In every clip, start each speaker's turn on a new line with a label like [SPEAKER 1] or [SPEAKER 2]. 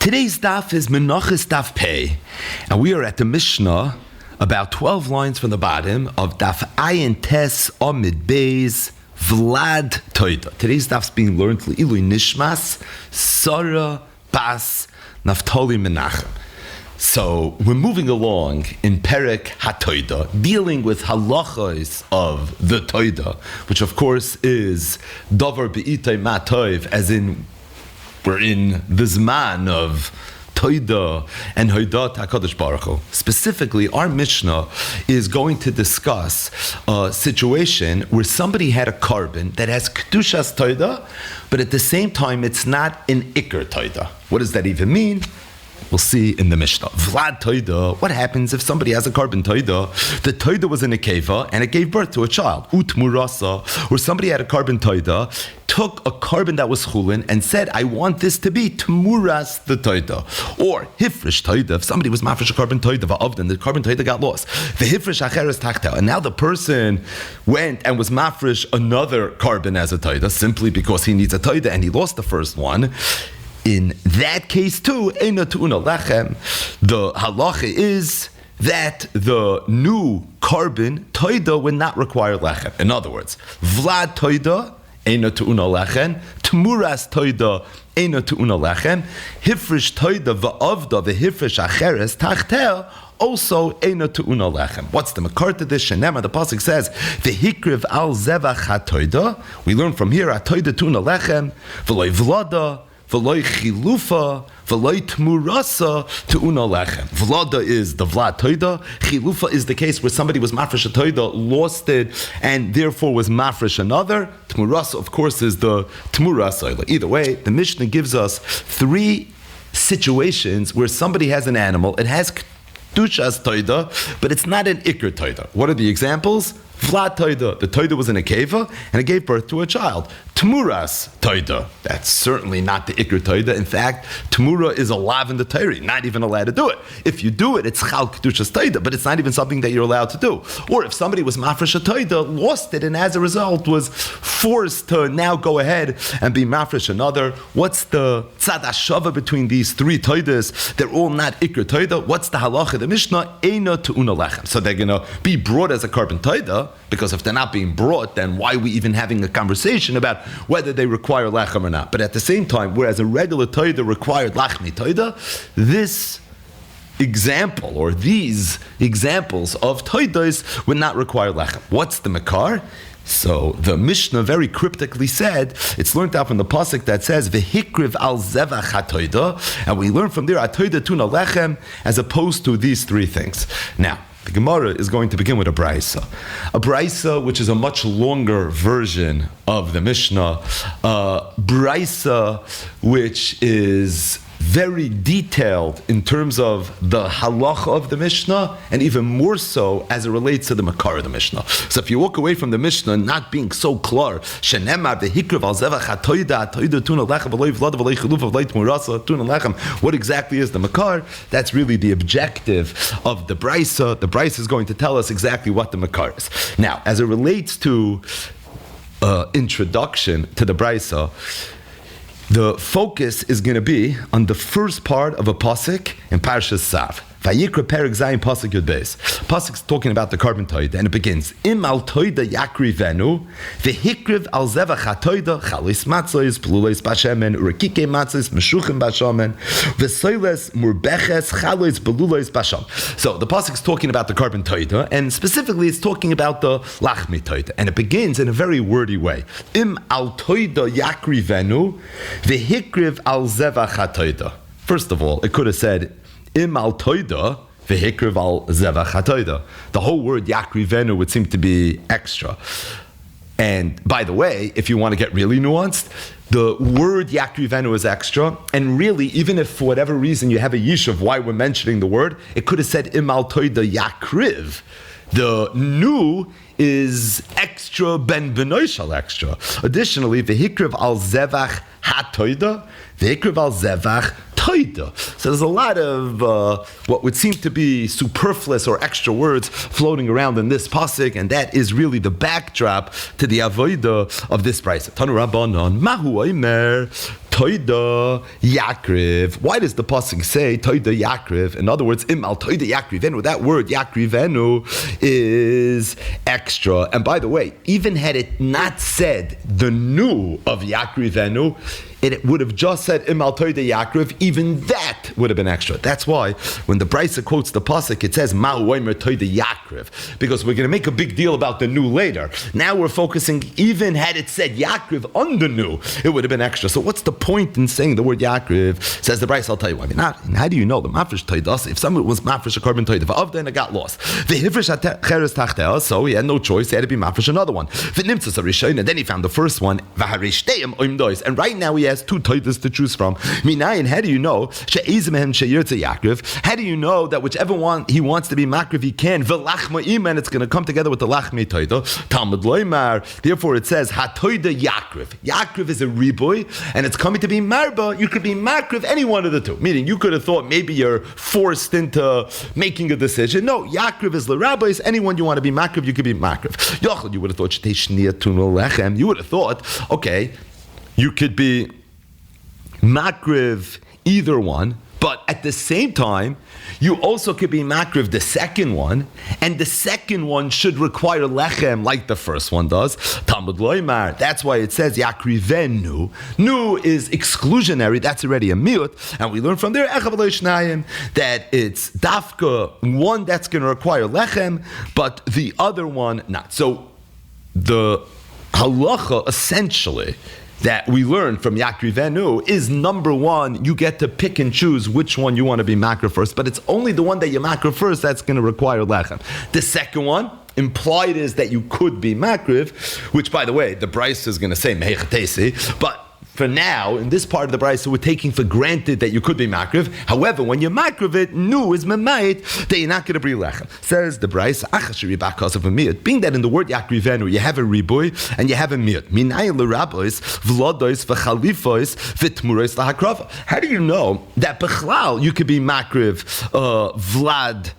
[SPEAKER 1] Today's daf is Menachos daf Pei, and we are at the Mishnah, about 12 lines from the bottom of daf Ayin Tes Amid Beis Vlad Toida. Today's daf is being learned L'ilui Nishmas Sarah Bas Naftali Menachem. So we're moving along in Perek HaToida, dealing with halachos of the Toida, which of course is Davar Be'itay Matoiv, as in we're in the Zman of Toida and Hoidat HaKadosh Baruch Hu. Specifically, our Mishnah is going to discuss a situation where somebody had a carbon that has Kedushas Toida, but at the same time it's not an Iker Toida. What does that even mean? We'll see in the Mishnah. Vlad Toida, what happens if somebody has a carbon Toida? The Toida was in a keva and it gave birth to a child. Utmurasa, or somebody had a carbon Toida, took a carbon that was chulin and said, I want this to be Tmuras the Toida. Or Hifrish Toida, if somebody was mafresh a carbon Toida, va'avdan, the carbon Toida got lost. The Hifrish Acheres Tachtel, and now the person went and was mafresh another carbon as a Toida, simply because he needs a Toida and he lost the first one. In that case too, Eina Tu'una Lechem, the halacha is that the new carbon Toida would not require Lechem. In other words, Vlad Toida, Eina Tu'una Lechem, Tmuras Toida, Eina Tu'una Lechem, Hifrish Toida va'avda v'hifrish acheres tachtel, also Eina Tu'una Lechem. What's the makar to this? Shenema, the pasuk says, V'hikriv al zevach ha'toida. We learn from here, ha'toida tu'una lechem, v'loi vlada, v'loi chilufa, v'loi tmurasa tu'una lechem. Vlada is the vlad toida. Chilufa is the case where somebody was mafresh a toida, lost it, and therefore was mafresh another. Tmurasa, of course, is the tmurasa. Either way, the Mishnah gives us three situations where somebody has an animal, it has Kedushas Toida, but it's not an Iker Toida. What are the examples? Vlad Toida. The Toida was in a keva and it gave birth to a child. Tmuras Toida. That's certainly not the Iker Toida. In fact, Tmura is a lav in the Torah. Not even allowed to do it. If you do it, it's Chal Kedushas Toida, but it's not even something that you're allowed to do. Or if somebody was mafresh a Toida, lost it, and as a result was forced to now go ahead and be mafresh another. What's the tzad hashava between these three Toidas? They're all not Iker Toida. What's the halacha? The Mishnah, Eina Tu'una Lechem. So they're going to be brought as a carbon Toida, because if they're not being brought, then why are we even having a conversation about whether they require lachem or not? But at the same time, whereas a regular toida required lachmi toida, this example or these examples of toidas would not require lachem. What's the makar? So the Mishnah very cryptically said, it's learned out from the pasuk that says v'hikriv al zevach hatoida, and we learn from there atoida tuna lechem, as opposed to these three things. Now, the Gemara is going to begin with a brisa, which is a much longer version of the Mishnah, a brisa which is very detailed in terms of the halacha of the Mishnah, and even more so as it relates to the makar of the Mishnah. So if you walk away from the Mishnah not being so clear, shenemar v'hikriv al zevach hatoida tuna lechem v'loi vlada v'loi chilufa v'loi tmurasa tuna lechem, what exactly is the makar? That's really the objective of the brisa. The brisa is going to tell us exactly what the makar is. Now, as it relates to introduction to the brisa, the focus is going to be on the first part of a pasuk in Parshas Sav. Vayikra Perek Zayin pasuk Yud Beis. Pasuk's talking about the carbon toida, and it begins: Im al toida yakri venu, vehikriv al zevach hatoida chalis matzos, pelulos bashemen, urekike matzos, meshuchim bashamen, v'soiles murbeches chalos pelulos basham. So the pasuk's talking about the carbon toida, and specifically it's talking about the lachmi toida, and it begins in a very wordy way. Im al toida yakri venu, vehikriv al zevach hatoida. First of all, it could have said Im al toida v'hikriv al zevach hatoida. The whole word yakri venu would seem to be extra. And by the way, if you want to get really nuanced, the word yakri venu is extra. And really, even if for whatever reason you have a yishuv why we're mentioning the word, it could have said Im al toida yakriv. The nu is extra ben benoishal extra. Additionally, v'hikriv al zevach hatoida, v'hikriv al zevach toida. So there's a lot of what would seem to be superfluous or extra words floating around in this pasuk, and that is really the backdrop to the avodah of this brisa. Tanu Rabbanon, Mahu Omer. Toida Yakriv. Why does the pasuk say Toida Yakriv? In other words, Imal Toida Yakrivenu. That word Yakrivenu is extra. And by the way, even had it not said the nu of Yakrivenu, it would have just said Imal Toida Yakriv. Even that would have been extra. That's why when the Brisa quotes the pasuk, it says Ma'u Omer Toida Yakriv, because we're going to make a big deal about the nu later. Now we're focusing. Even had it said Yakriv on the nu, it would have been extra. So what's the point in saying the word Yakriv? Says the Brisa. I'll tell you why. I mean, how do you know the mafresh toidas? If someone was mafresh a carbon toida, then it got lost. The hifresh cheres tachtel, so he had no choice. He had to be mafresh another one. V'nimtzas arishayin, and then he found the first one. V'harishdeim oimdois, and right now he has two toidas to choose from. Minayin, how do you know? She'ezmehem sheyirtze Yakriv. How do you know that whichever one he wants to be makriv, he can? V'lachmaim, and it's going to come together with the lachmei toida. Talmud loymar. Therefore, it says hatoida Yakriv. Yakriv is a riboy, and it's coming to be marba. You could be makriv any one of the two. Meaning, you could have thought maybe you're forced into making a decision. No, Yakriv is l'rabbis. Anyone you want to be makriv, you could be makriv. Yochel, you would have thought shtei shniya tunul lechem. You would have thought, okay, you could be makriv either one, but at the same time, you also could be makriv the second one, and the second one should require lechem like the first one does. Talmud loymar. That's why it says yakrivenu. Nu is exclusionary. That's already a miut, and we learn from there that it's dafka one that's going to require lechem, but the other one not. So the halacha essentially that we learn from Yakrivenu is number one, you get to pick and choose which one you want to be makriv first, but it's only the one that you makriv first that's going to require lechem. The second one, implied is that you could be makriv, which by the way, the Bryce is going to say mehechatesi, but for now, in this part of the Brisa, we're taking for granted that you could be makriv. However, when you're makriv it, nu is memayit, that you're not going to bring lechem. Says the Brisa, achashiri bakas of a miyut. Being that in the word yakrivenu, you have a riboy and you have a miyut. Minayim l'rabbis, v'lodois, v'chalifois, v'tmurois lahakrava. How do you know that b'chlal you could be makriv, vlad,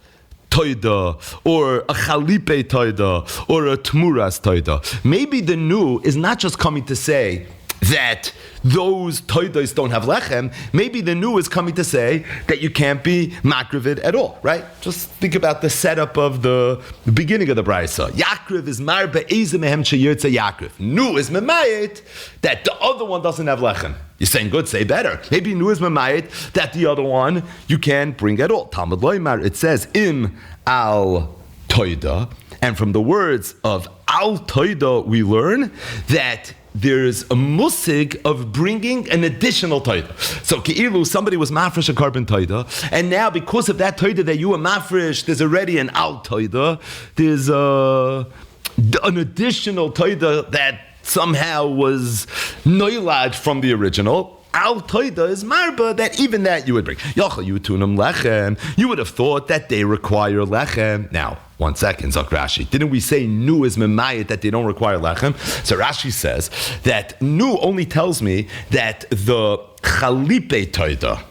[SPEAKER 1] toida, or a chalipe toida, or a tmuras toida? Maybe the nu is not just coming to say that those toidos don't have lechem. Maybe the new is coming to say that you can't be makrivid at all, right? Just think about the setup of the beginning of the brisa. Yakriv is mar be'ezeh mehem sheyirtze Yakriv. Nu is memayit that the other one doesn't have lechem. You're saying good, say better. Maybe nu is memayit that the other one you can't bring at all. Talmud loymar, it says im al toida, and from the words of al toida we learn that there's a musig of bringing an additional toida. So Ke'ilu, somebody was mafresh a carbon toida, and now because of that toida that you were mafresh, there's already an al toida. There's an additional toida that somehow was noilad from the original. Al toida is marba, that even that you would bring. Yochel yutunum lechem. You would have thought that they require lechem. Now, 1 second, Zok Rashi. Didn't we say nu is memayit that they don't require lechem? So Rashi says that nu only tells me that the chalipe toida,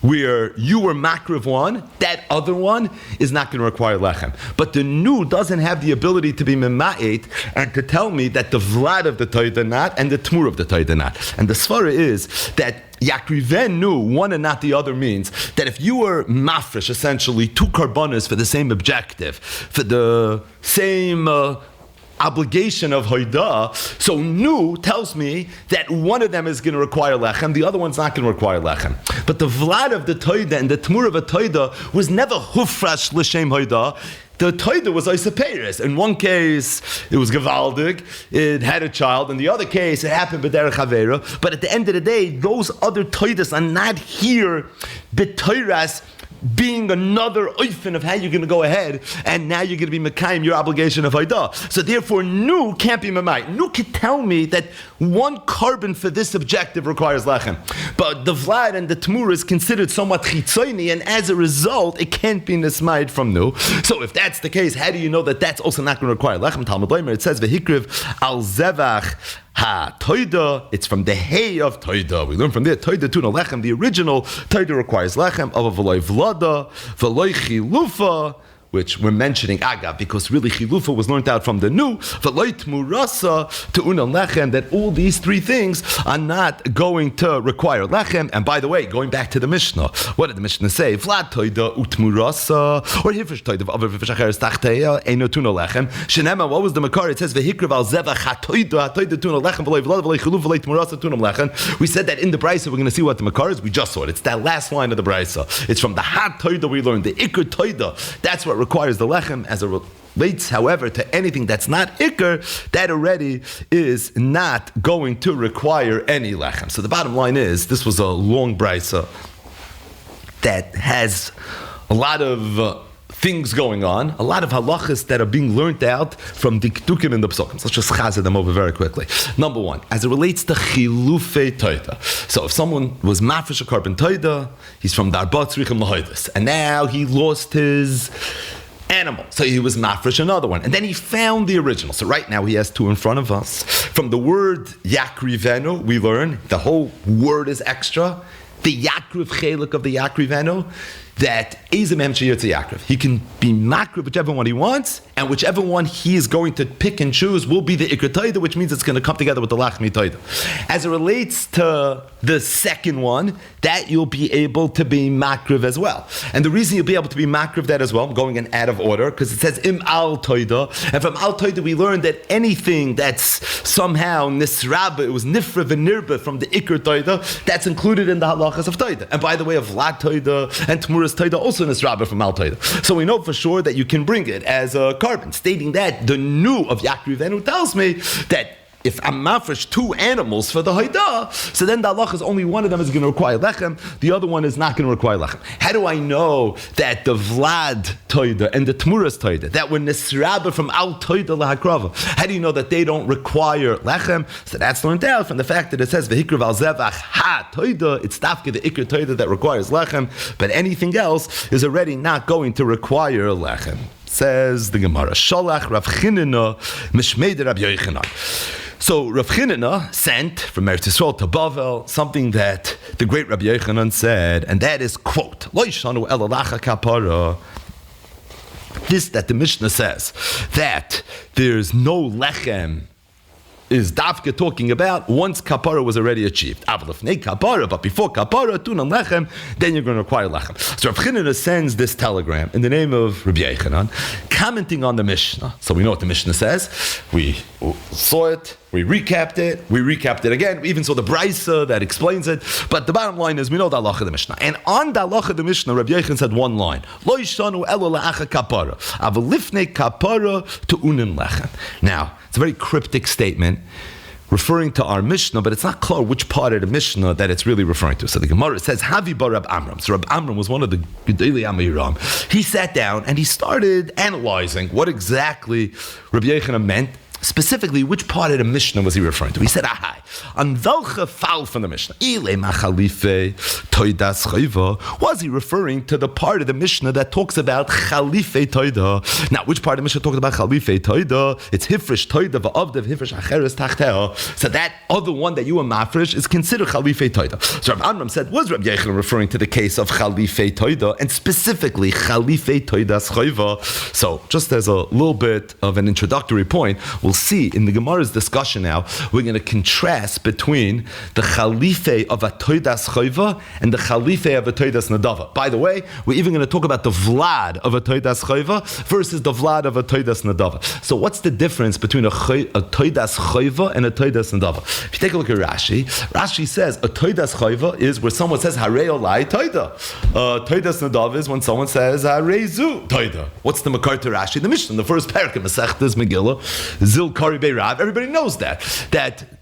[SPEAKER 1] where you were makriv one, that other one is not going to require lechem. But the nu doesn't have the ability to be mema'it and to tell me that the vlad of the toida not and the tmur of the toida not. And the svara is that yakriven nu, one and not the other, means that if you were mafresh, essentially two karbanas for the same objective, for the same obligation of hoida, so nu tells me that one of them is going to require lechem, the other one's not going to require lechem. But the vlad of the toida and the tmur of a toida was never hufrash l'shem hoida. The toida was isaperis. In one case, it was gevaldig, it had a child. In the other case, it happened b'derech havera. But at the end of the day, those other toidas are not here b'toiras, being another oifen of how you're going to go ahead, and now you're going to be mekayim your obligation of haidah. So therefore, nu can't be memai. Nu can tell me that one carbon for this objective requires lechem, but the vlad and the tmur is considered somewhat chitzoni, and as a result, it can't be nismaid from nu. So if that's the case, how do you know that that's also not going to require lechem? Talmud Leimer, it says v'hikriv al zevach ha toida. It's from the hay of toida. We learn from there toida tuna lechem. The original toida requires lechem of a v'loy vlada v'loy chilufa, which we're mentioning agav, because really chilufa was learned out from the new, v'loit murasa to unal lechem, that all these three things are not going to require lechem. And by the way, going back to the Mishnah, what did the Mishnah say? Vlad toida utmurasa, or hifresh toida v'avar hifresh acheres tachteya eino tuna lechem. Shenema, what was the makar? It says v'hikra v'al zevach hatoida tuna lechem v'loy vlad v'loy chiluf v'loy tmurasa tunam lechem. We said that in the brisa. We're going to see what the makar is. We just saw it. It's that last line of the brisa. It's from the hat toida we learned the ikr toida. That's what requires the lechem. As it relates, however, to anything that's not ikr, that already is not going to require any lechem. So the bottom line is, this was a long brisa that has a lot of things going on, a lot of halachas that are being learned out from the ktukim and the psukim. So let's just chazir them over very quickly. Number one, as it relates to chilufei toida. So if someone was mafresh a carbon toida, he's from darbat tzrichim lahoidus, and now he lost his animal, so he was mafresh another one, and then he found the original. So right now he has two in front of us. From the word yakrivenu, we learn the whole word is extra. The yakriv chelik of the yakrivenu, that Ezem Emchiyotze Yaakov. He can be makriv whichever one he wants, and whichever one he is going to pick and choose will be the Ikra Toida, which means it's going to come together with the Lachmi Toida. As it relates to the second one, that you'll be able to be makriv as well. And the reason you'll be able to be makriv that as well, I'm going in out of order, because it says Im Al Toida, and from Al Toida we learned that anything that's somehow Nisraba, it was Nifra v'Nirba from the Ikra Toida, that's included in the halachas of Toida. And by the way, of Vlad Toida and Tmura Toida also Nisraba from Al Toida. So we know for sure that you can bring it as a carbon, stating that the new of Yakrivenu tells me that if I'm mafresh two animals for the Haida, so then the halach is only one of them is going to require lechem, the other one is not going to require lechem. How do I know that the Vlad Toida and the Tmuras Toida, that when Nisraba from Al Toida lahakrava, how do you know that they don't require lechem? So that's learned out from the fact that it says v'hikra v'al zevach ha Toida, it's tafke the ikra Toida that requires lechem, but anything else is already not going to require lechem. Says the Gemara, Sholach Rav Chinina Mishmei de Rabbi Yochanan. So Rav Chinina sent from Eretz Yisrael to Bavel something that the great Rabbi Yochanan said, and that is, quote, Lo yishanu ela lacha kapara. This that the Mishnah says, that there's no lechem, is Davka talking about once kapara was already achieved. Avalifnei kapara, but before kapara, tunan lechem, then you're going to require lechem. So Rav Chinina sends this telegram in the name of Rabbi Yochanan, commenting on the Mishnah. So we know what the Mishnah says. We saw it. We recapped it again. We even saw the brisa that explains it. But the bottom line is, we know the halacha of the Mishnah. And on the halacha of the Mishnah, Rabbi Yochanan said one line: Lo yishanu elo la'acha kapara, avalifnei kapara to unin lechem. Now, it's a very cryptic statement referring to our Mishnah, but it's not clear which part of the Mishnah that it's really referring to. So the Gemara says, Havi bar Rab Amram. So Rab Amram was one of the Gedolei Amiram. He sat down and he started analyzing what exactly Rabbi Yochanan meant. Specifically, which part of the Mishnah was he referring to? He said, Ahai, on welche fall from the Mishnah? Ile machalife toidas chayva. Was he referring to the part of the Mishnah that talks about chalife toida? Now, which part of the Mishnah talks about chalife toida? It's hifresh toida va'avdev hifresh acheres tachteha. So that other one that you are mafresh is considered chalife toida. So Rav Amram said, was Rabbi Yochanan referring to the case of chalife toida, and specifically chalife toidas chayva? So, just as a little bit of an introductory point, we'll see in the Gemara's discussion now, we're going to contrast between the chalife of a toidas chayva and the chalife of a toidas nadava. By the way, we're even going to talk about the vlad of a toidas chayva versus the vlad of a toidas nadava. So what's the difference between a toidas chayva and a toidas nadava? If you take a look at Rashi says a toidas chayva is where someone says harei olai toida. Toidas nadava is when someone says harei zu toida. What's the makar to Rashi? The Mishnah, the first parak in Masechtas Megillah, Zil Kari Beirav, everybody knows that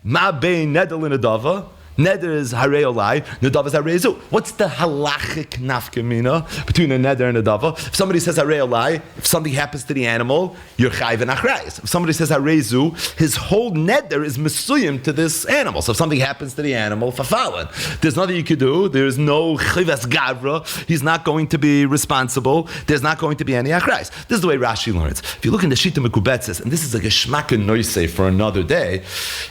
[SPEAKER 1] Ma Bein Nedel in Adava, Neder is Harei Olai, Nadav is Harei Zu. What's the halachic nafkamina between a Neder and a Dava? If somebody says Harei Olai, if something happens to the animal, you're Chayv and Achrayis. If somebody says Harei Zu, his whole Neder is Mesuyim to this animal. So if something happens to the animal, Fafalan, there's nothing you could do, there's no Chivas Gavra, he's not going to be responsible, there's not going to be any Achrayis. This is the way Rashi learns. If you look in the Shita Mekubetzes, and this is a Geshmak and Noisei for another day,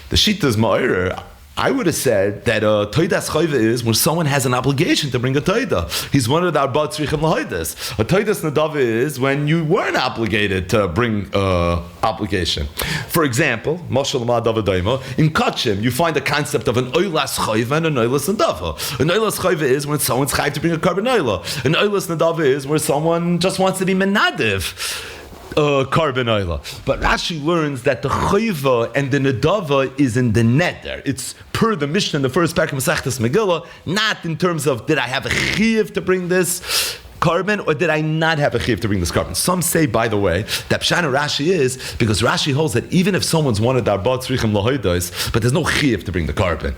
[SPEAKER 1] the Shita is Ma'ir, I would have said that a toidas chayva is when someone has an obligation to bring a toida. He's one of the arba tzrichim lahoidas. A toidas nadava is when you weren't obligated to bring obligation. For example, Mashal Ma'adav Daima, in Kachim, you find the concept of an oilas chayva and an oilas nadava. An oilas chayva is when someone's chayv to bring a carbon oila. An oilas nadava is where someone just wants to be menadiv. Carbon oila. But Rashi learns that the chayva and the nadava is in the neder. It's per the Mishnah in the first parak of Masechtas Megillah, not in terms of did I have a chiyuv to bring this carbon or did I not have a chiyuv to bring this carbon. Some say, by the way, that Pshat in Rashi is because Rashi holds that even if someone's wanted arba tzrichim lahoidos, but there's no chiyuv to bring the carbon.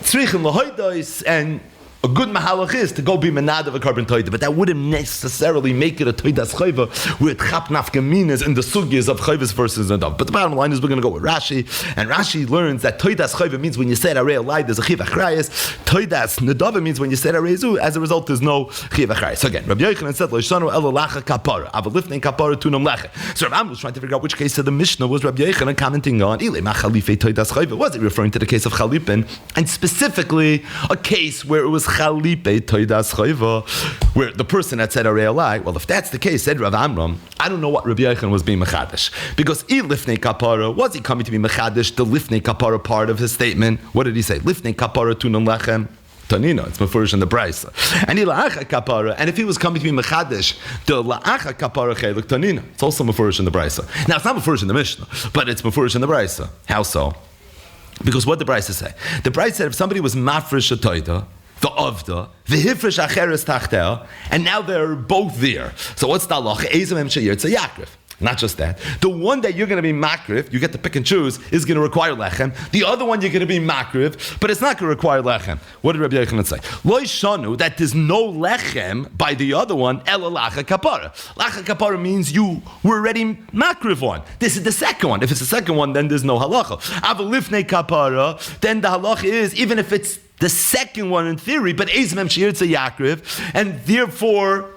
[SPEAKER 1] Tzrichim lahoidos and a good mahalach is to go be menad of a carbon toida, but that wouldn't necessarily make it a toidas chayva with chap nafkaminas in the sugyas of chayvas versus nadav. But the bottom line is we're going to go with Rashi, and Rashi learns that toidas chayva means when you say arei alai there's a chiv achrayas. Toidas nadav means when you say arei zu. As a result, there's no chiv achrayas. So again, Rabbi Yochanan said loishanu elo lacha kapara avalifnei kapara tunam lecha. So Rabbi was trying to figure out which case of the Mishnah was Rabbi Yochanan commenting on. Ile machalife toidas chayva. Was it referring to the case of chalipin, and specifically a case where it was Chalipe Toidas Chayva, where the person had said Arei Alai? Well, if that's the case, said Rav Amram, I don't know what Rabbi Yochanan was being mechadish. Because Lifnei Kapara, was he coming to be mechadish the Lifnei Kapara part of his statement? What did he say? Lifnei Kapara Tunam Lechem. Tanina, it's mafurish in the Braisa. And la'acha kapara, and if he was coming to be mechadish, the la'acha kapara chelik tanina, it's also mafurish in the Braisa. Now, it's not mafurish in the Mishnah, but it's mafurish in the Braisa. How so? Because what did the Braisa say? The Braisa said if somebody was mafresh a toida, the avda, the hifresh acheres tachtel, and now they're both there. So what's the halacha? Ezem em sheyir, it's a yakrif. Not just that. The one that you're going to be makrif, you get to pick and choose, is going to require lechem. The other one you're going to be makrif, but it's not going to require lechem. What did Rabbi Yochanan say? Lo shanu, that there's no lechem by the other one, ela lacha kapara. Lacha kapara means you were already makrif on. This is the second one. If it's the second one, then there's no halacha. Avalifnei kapara, then the halacha is, even if it's the second one in theory, but ezmem sheir it's a yakriv, and therefore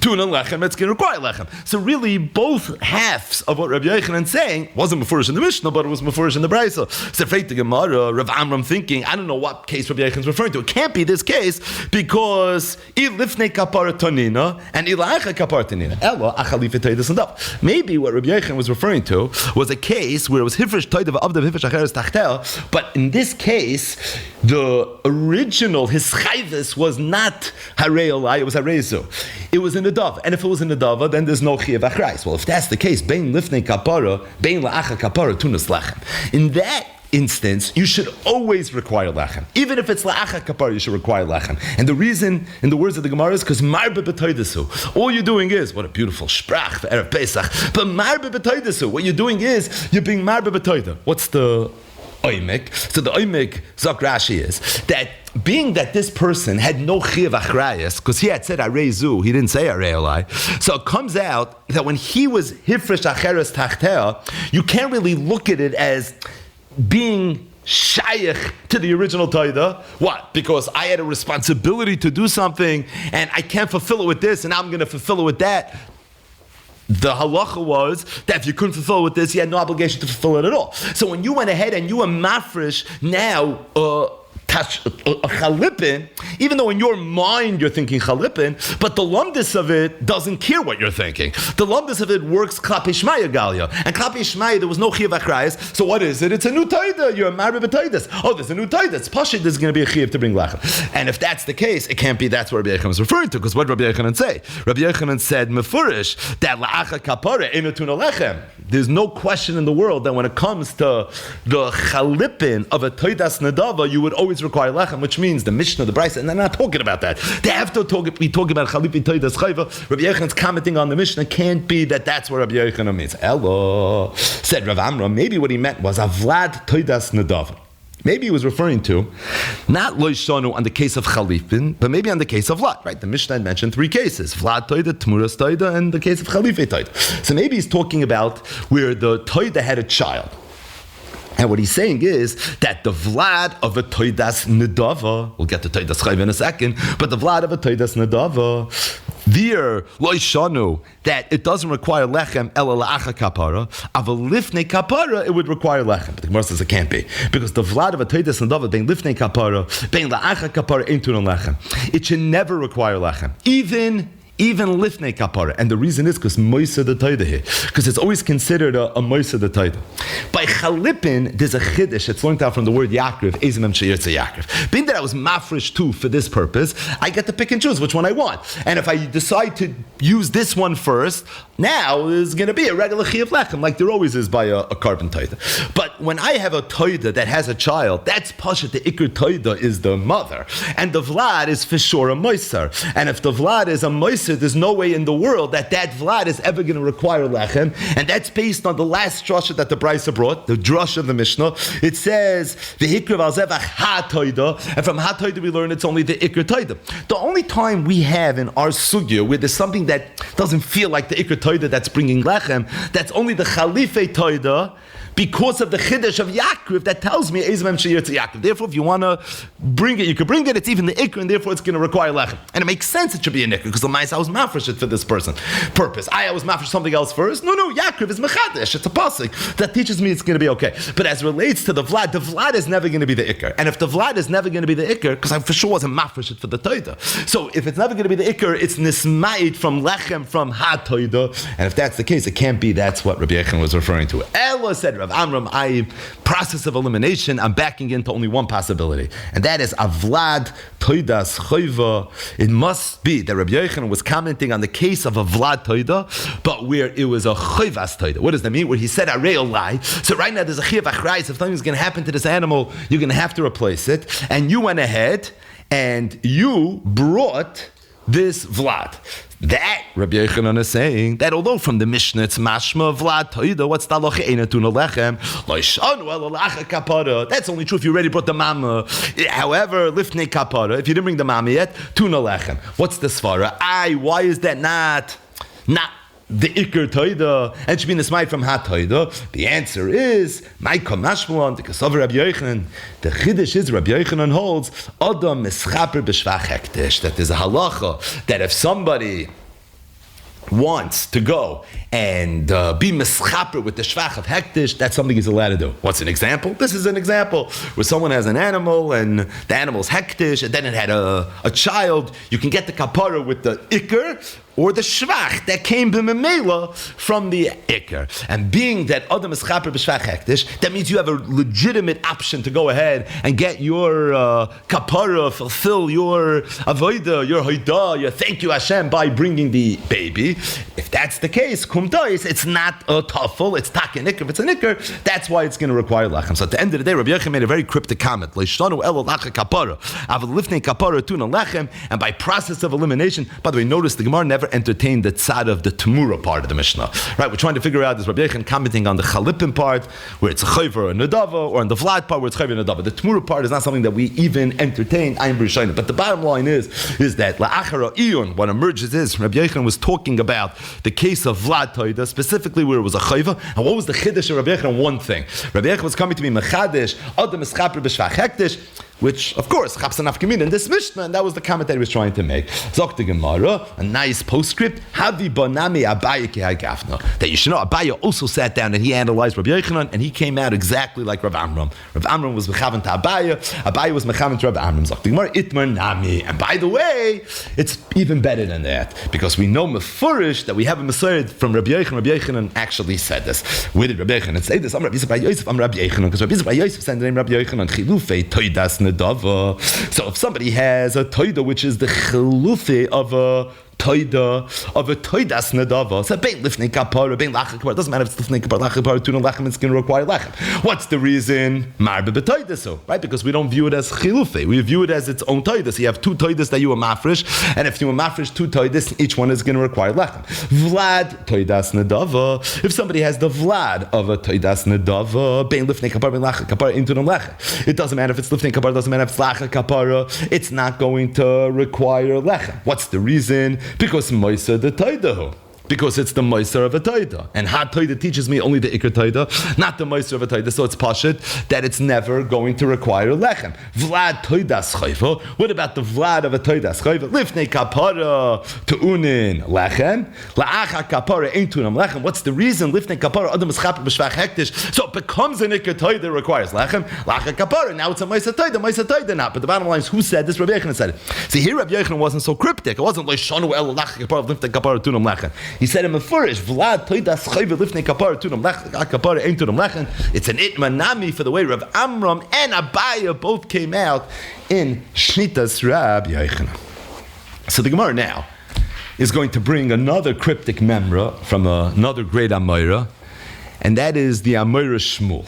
[SPEAKER 1] tuna lechem, it's going to require lechem. So really, both halves of what Rabbi Yochanan is saying wasn't mafurish in the Mishnah, but it was mafurish in the Braisa. So the Gemara, Rav Amram thinking, I don't know what case Rabbi Yochanan is referring to. It can't be this case because ilifnei kapara tonina and ilacha kapara tonina. Ella achalifet toidas and maybe what Rabbi Yochanan was referring to was a case where it was hifresh toidav avdav hifresh acheres tachtel, but in this case, the original his chayvus was not harei olai, it was hareizu. It was in the dava, and if it was in the dava, then there's no chiyuv achrayis. Well, if that's the case, bein lifnei kapara, bein la'acha kapara, tunas lechem. In that instance, you should always require lechem. Even if it's la'acha kapara, you should require lechem. And the reason, in the words of the Gemara, is because marbe b'toidesu. All you're doing is, what a beautiful sprach for Erev Pesach, but marbe b'toidesu. What you're doing is, you're being marbe b'toide. What's the oimik? So the oimik, Zok Rashi, is that being that this person had no chiyuv achrayas, because he had said arei zu, he didn't say arei olai. So it comes out that when he was hifresh acheres tachtea, you can't really look at it as being shayach to the original taida. What? Because I had a responsibility to do something, and I can't fulfill it with this, and now I'm going to fulfill it with that. The halacha was that if you couldn't fulfill it with this, you had no obligation to fulfill it at all. So when you went ahead and you were mafresh now a chalipin, even though in your mind you're thinking chalipin, but the lumdis of it doesn't care what you're thinking. The lumdis of it works klapi shmaya galia, and klapi shmaya there was no chiyuv achrayis. So what is it? It's a new taida. You're a marbe b'taidas. Oh, there's a new taida. It's pashit. There's going to be a chiyuv to bring lechem. And if that's the case, it can't be. That's what Rabbi Yochanan is referring to. Because what did Rabbi Yochanan say? Rabbi Yochanan said mefurish that la'acha kapara eno tuna lechem. There's no question in the world that when it comes to the chalipin of a taidas nadava, you would always require lechem, which means the Mishnah, the Braisa, and they're not talking about that. They have to be talking about chalipin taidas chayva. Rabbi Yochanan's commenting on the Mishnah can't be that that's what Rabbi Yochanan means. Elo, said Rav Amram, maybe what he meant was avlad taidas nadava. Maybe he was referring to not loishanu on the case of chalipin, but maybe on the case of vlad. Right? The Mishnah had mentioned three cases: vlad toida, tmuras toida, and the case of chalife toida. So maybe he's talking about where the toida had a child. And what he's saying is that the vlad of a toidas nedava, we'll get to toidas chayv in a second, but the vlad of a toidas nedava, Veer loishanu, that it doesn't require lechem ela la'acha kapara. Aval lifnei kapara, it would require lechem. But the Gemara says it can't be, because the vlad of a toidas nadava bein lifnei kapara, bein la'acha kapara eintunon lechem. It should never require lechem, even lifnei kapara, and the reason is because moisa the taida here, because it's always considered a moisa the taida. By chalipin, there's a chiddush. It's learned out from the word yakriv, ezimem sheyirtze yakriv. Being that I was mafresh too for this purpose, I get to pick and choose which one I want. And if I decide to use this one first, now there's going to be a regular chi of lechem, like there always is by a carbon taida. But when I have a taida that has a child, that's pashat. The ikr taida is the mother, and the vlad is for sure a moiser. And if the vlad is a moiser, there's no way in the world that vlad is ever going to require lechem, and that's based on the last drasha that the Brisa brought, the drasha of the Mishnah. It says v'hikriv al zevach ha-toida, and from ha-toida we learn it's only the ikr toida. The only time we have in our sugya where there's something that doesn't feel like the ikr toida that's bringing lechem, that's only the chalife toida, because of the chiddush of Yaakov that tells me Ezem Sheyirtze Yaakov. Therefore, if you want to bring it, you can bring it. It's even the ikr, and therefore it's going to require lechem. And it makes sense it should be an ikr, because the ma'ase I was mafresh it for this person purpose. I was mafresh something else first. No, Yaakov is mechadesh. It's a pasuk that teaches me it's going to be okay. But as relates to the vlad is never going to be the ikr. And if the vlad is never going to be the ikr, because I for sure wasn't mafresh it for the toida. So if it's never going to be the ikr, it's nisma'id from lechem from ha toida. And if that's the case, it can't be. That's what Rabbi Yechon was referring to. Ella said, Rav Amram, process of elimination, I'm backing into only one possibility, and that is avlad toidas choiva. It must be that Rabbi Yochanan was commenting on the case of a vlad toida, but where it was a choivas toida. What does that mean? Where he said arei lie. So right now there's a chiyav achrayis. If something's going to happen to this animal, you're going to have to replace it, and you went ahead and you brought this vlad. That Rabbi Yochanan is saying that although from the Mishnah it's mashma vlad toida, what's the halacha eina tuna lechem loishanu el lacha kapara. That's only true if you already brought the mama. However, lifnei kapara, if you didn't bring the mama yet, tuna lechem. What's the svara? Why is that not the ikr toida, and it should be in the smite from ha toida? The answer is my kamashmalon the kasav Rabbi Yochanan. The chiddush is Rabbi Yochanan holds adam mischaper b'shvach hektish, that there's a halacha that if somebody wants to go and be mischaper with the shvach of hektish, that's something he's allowed to do. What's an example? This is an example where someone has an animal and the animal's hektish, and then it had a child. You can get the kapara with the ikr or the shvach that came b'memela from the ikr. And being that adam is chaper b'shvach hektish, that means you have a legitimate option to go ahead and get your kapara, fulfill your avodah, your hoidah, your thank you Hashem by bringing the baby. If that's the case, kumtais, it's not a tafel, it's tak an ikr. If it's an ikr, that's why it's going to require lachem. So at the end of the day, Rabbi Yochanan made a very cryptic comment. Leishtanu elo lacha kapara, aval lifnei kapara tuna lechem, and by process of elimination. By the way, notice the Gemara never entertained the tzad of the Tamura part of the Mishnah. Right, we're trying to figure out, is Rabbi Yochanan commenting on the Chalipin part, where it's a chayver or a nadava, or on the Vlad part, where it's chayver and nadava. The Tamura part is not something that we even entertain. I am b'rishayna. But the bottom line is that la'achara iyun, what emerges is Rabbi Yochanan was talking about the case of Vlad Toida, specifically where it was a chayva. And what was the chiddush of Rabbi Yochanan? One thing. Rabbi Yochanan was coming to be mechadesh, adam eschaper b'shvach hektish, which, of course, chapsan afkamin in this Mishnah, and that was the comment that he was trying to make. Zok the Gemara, a nice postscript, Havi banami Abaye kehai gafna. That you should know, Abaye also sat down and he analyzed Rabbi Yochanan, and he came out exactly like Rav Amram. Rav Amram was mechavan to Abaye, Abaye was mechavan to Rav Amram. Zok the Gemara, itmar nami. And by the way, it's even better than that, because we know mefurish that we have a Messiah from Rabbi Yochanan. Rabbi Yochanan actually said this. Where did Rabbi Yochanan say this? I'm Rabbi Yosef, I'm Rabbi Yochanan, because Rabbi Yosef said the name Rabbi Yochanan, chilufei toidas. So if somebody has a toida which is the chilufe of a toida toidas nadava, so bein lifnei kapara, bein lacha kapara, doesn't matter if it's lifnei kapara, lacha kapara, tuna lechem, it's going to require lechem. What's the reason? Marbe b'toida, so right, because we don't view it as chilufe, we view it as its own toida. So you have two toidas that you are mafresh, and if you are mafresh two toidas, each one is going to require lechem. Vlad toidas nadava. If somebody has the vlad of a toidas nadava, bein lifnei kapara, bein lacha kapara, into the lechem. It doesn't matter if it's lifnei kapara, doesn't matter if it's lacha kapara, it's not going to require lechem. What's the reason? Because Moisa the Taidahu. because it's the Meiser of a Toida. And Ha Toida teaches me only the Iker Toida, not the Meiser of a Toida. So it's Pashut that it's never going to require Lechem. Vlad Toidas Chayva. What about the Vlad of a Toidas Chayva? Lifnei Kapara Tu'unin Lechem. La'acha Kapara Ein Tu'unam Lechem. What's the reason? Lifnei Kapara Adam Eschapik B'Shvach Hektish. So it becomes an Iker Toida that requires Lechem. La'acha Kapara. Now it's a Meiser Toida not. But the bottom line is, who said this? Rabbi Yochanan said it. See, here Rabbi Yochanan wasn't so cryptic. It wasn't like Shanu El La'acha Kapara Lifnei Kapara Tu'unam Lechem. He said in Mefurish, Vlad Toidas Chayva Lifnei Kapara Tu'unam Lechem. Kapara Ein Tu'unam Lechem. It's an itmanami for the way Rav Amram and Abaya both came out in Shnitas Rabbi Yochanan. So the Gemara now is going to bring another cryptic memra from another great Amoira, and that is the Amoira Shmuel.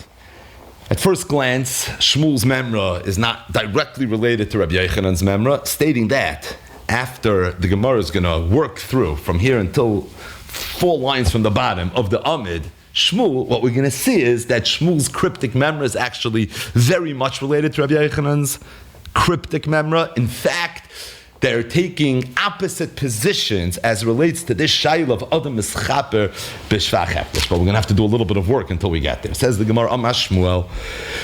[SPEAKER 1] At first glance, Shmuel's memra is not directly related to Rabbi Yochanan's memra, stating that after the Gemara is going to work through from here until 4 lines from the bottom of the Amid, Shmuel, what we're going to see is that Shmuel's cryptic memra is actually very much related to Rabbi Yochanan's cryptic memra. In fact, they're taking opposite positions as relates to this shayla of Adam Mischaper B'Shvach Hektish. But we're going to have to do a little bit of work until we get there. Says the Gemara, Amar Shmuel.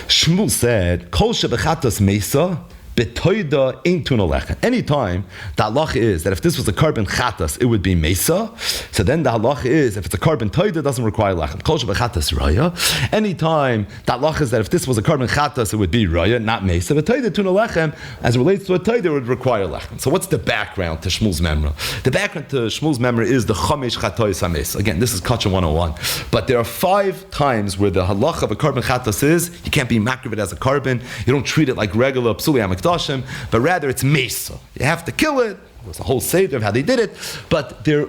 [SPEAKER 1] Shmuel said, Kol shebechatos mesa, betoida ein tuna lechem. Anytime the halacha is that if this was a carbon chatas, it would be mesa. So then the halacha is if it's a carbon toida, it doesn't require lechem. Kol shebechatas raya. Anytime the halacha is that if this was a carbon chatas, it would be raya, not mesa. Betoida tuna lechem, as it relates to a toida, it would require lechem. So what's the background to Shmuel's memra? The background to Shmuel's memra is the chamesh chatois hamesa. Again, this is Kachan 101. But there are 5 times where the halacha of a carbon chatas is you can't be makriv as a carbon. You don't treat it like regular psuli amek, but rather it's mesa. You have to kill it. There's a whole seder of how they did it. But there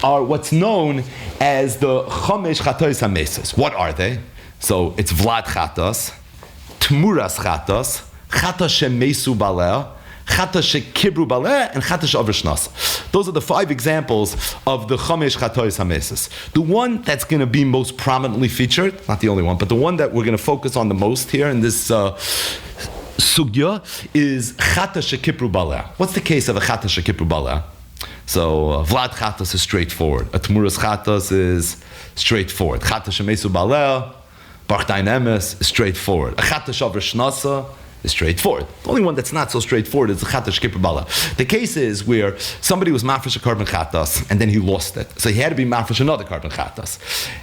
[SPEAKER 1] are what's known as the chamesh chatois hamesas. What are they? So it's vlad chatas, tmuras chatas, chatas shemesu baleh, chatas shekibru baleh, and chatas she'aver. Those are the 5 examples of the chamesh chatois hamesas. The one that's going to be most prominently featured, not the only one, but the one that we're going to focus on the most here in this sugya is chata shekipru baleh. What's the case of a chata shekipru baleh? So vlad chatas is straightforward. A tmuras chatas is straightforward. Chata shemesu baleh, barchdain emes is straightforward. A chata shaver shnasa is straightforward. The only one that's not so straightforward is the chata shekipru baleh. The case is where somebody was mafresh a carbon chatas and then he lost it, so he had to be mafresh another carbon chatas.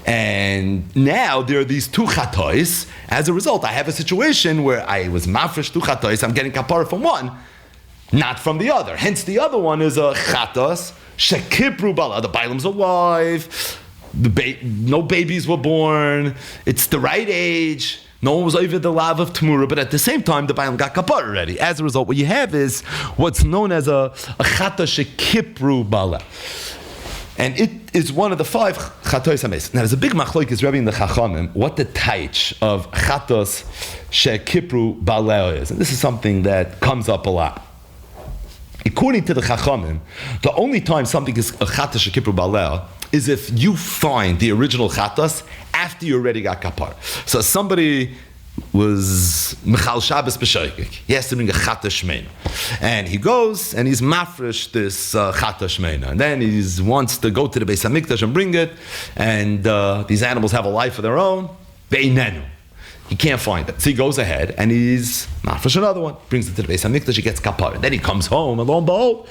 [SPEAKER 1] And now there are these 2 chatois. As a result, I have a situation where I was mafresh 2 chatois. I'm getting kapara from one, not from the other. Hence, the other one is a chatas shekipru baleh. The bailam's alive. No babies were born. It's the right age. No one was over the lav of Tamura, but at the same time, the Bailam got kapar already. As a result, what you have is what's known as a chata shekipru bala. And it is one of the 5 chatois hames. Now, there's a big machlokes Rebbe in the Chachamim, what the taich of chatos shekipru bala is. And this is something that comes up a lot. According to the Chachamim, the only time something is a chatos shekipru bala is if you find the original chatas after you already got kapar. So somebody was Michal Shabbos b'shoikik. He has to bring a chata shmeina. And he goes and he's mafresh this chata shmeina. And then he wants to go to the Beis HaMikdash and bring it. And these animals have a life of their own. Beinenu. He can't find it. So he goes ahead and he's mafresh another one. Brings it to the Beis HaMikdash, he gets kapar. And then he comes home and lo and behold,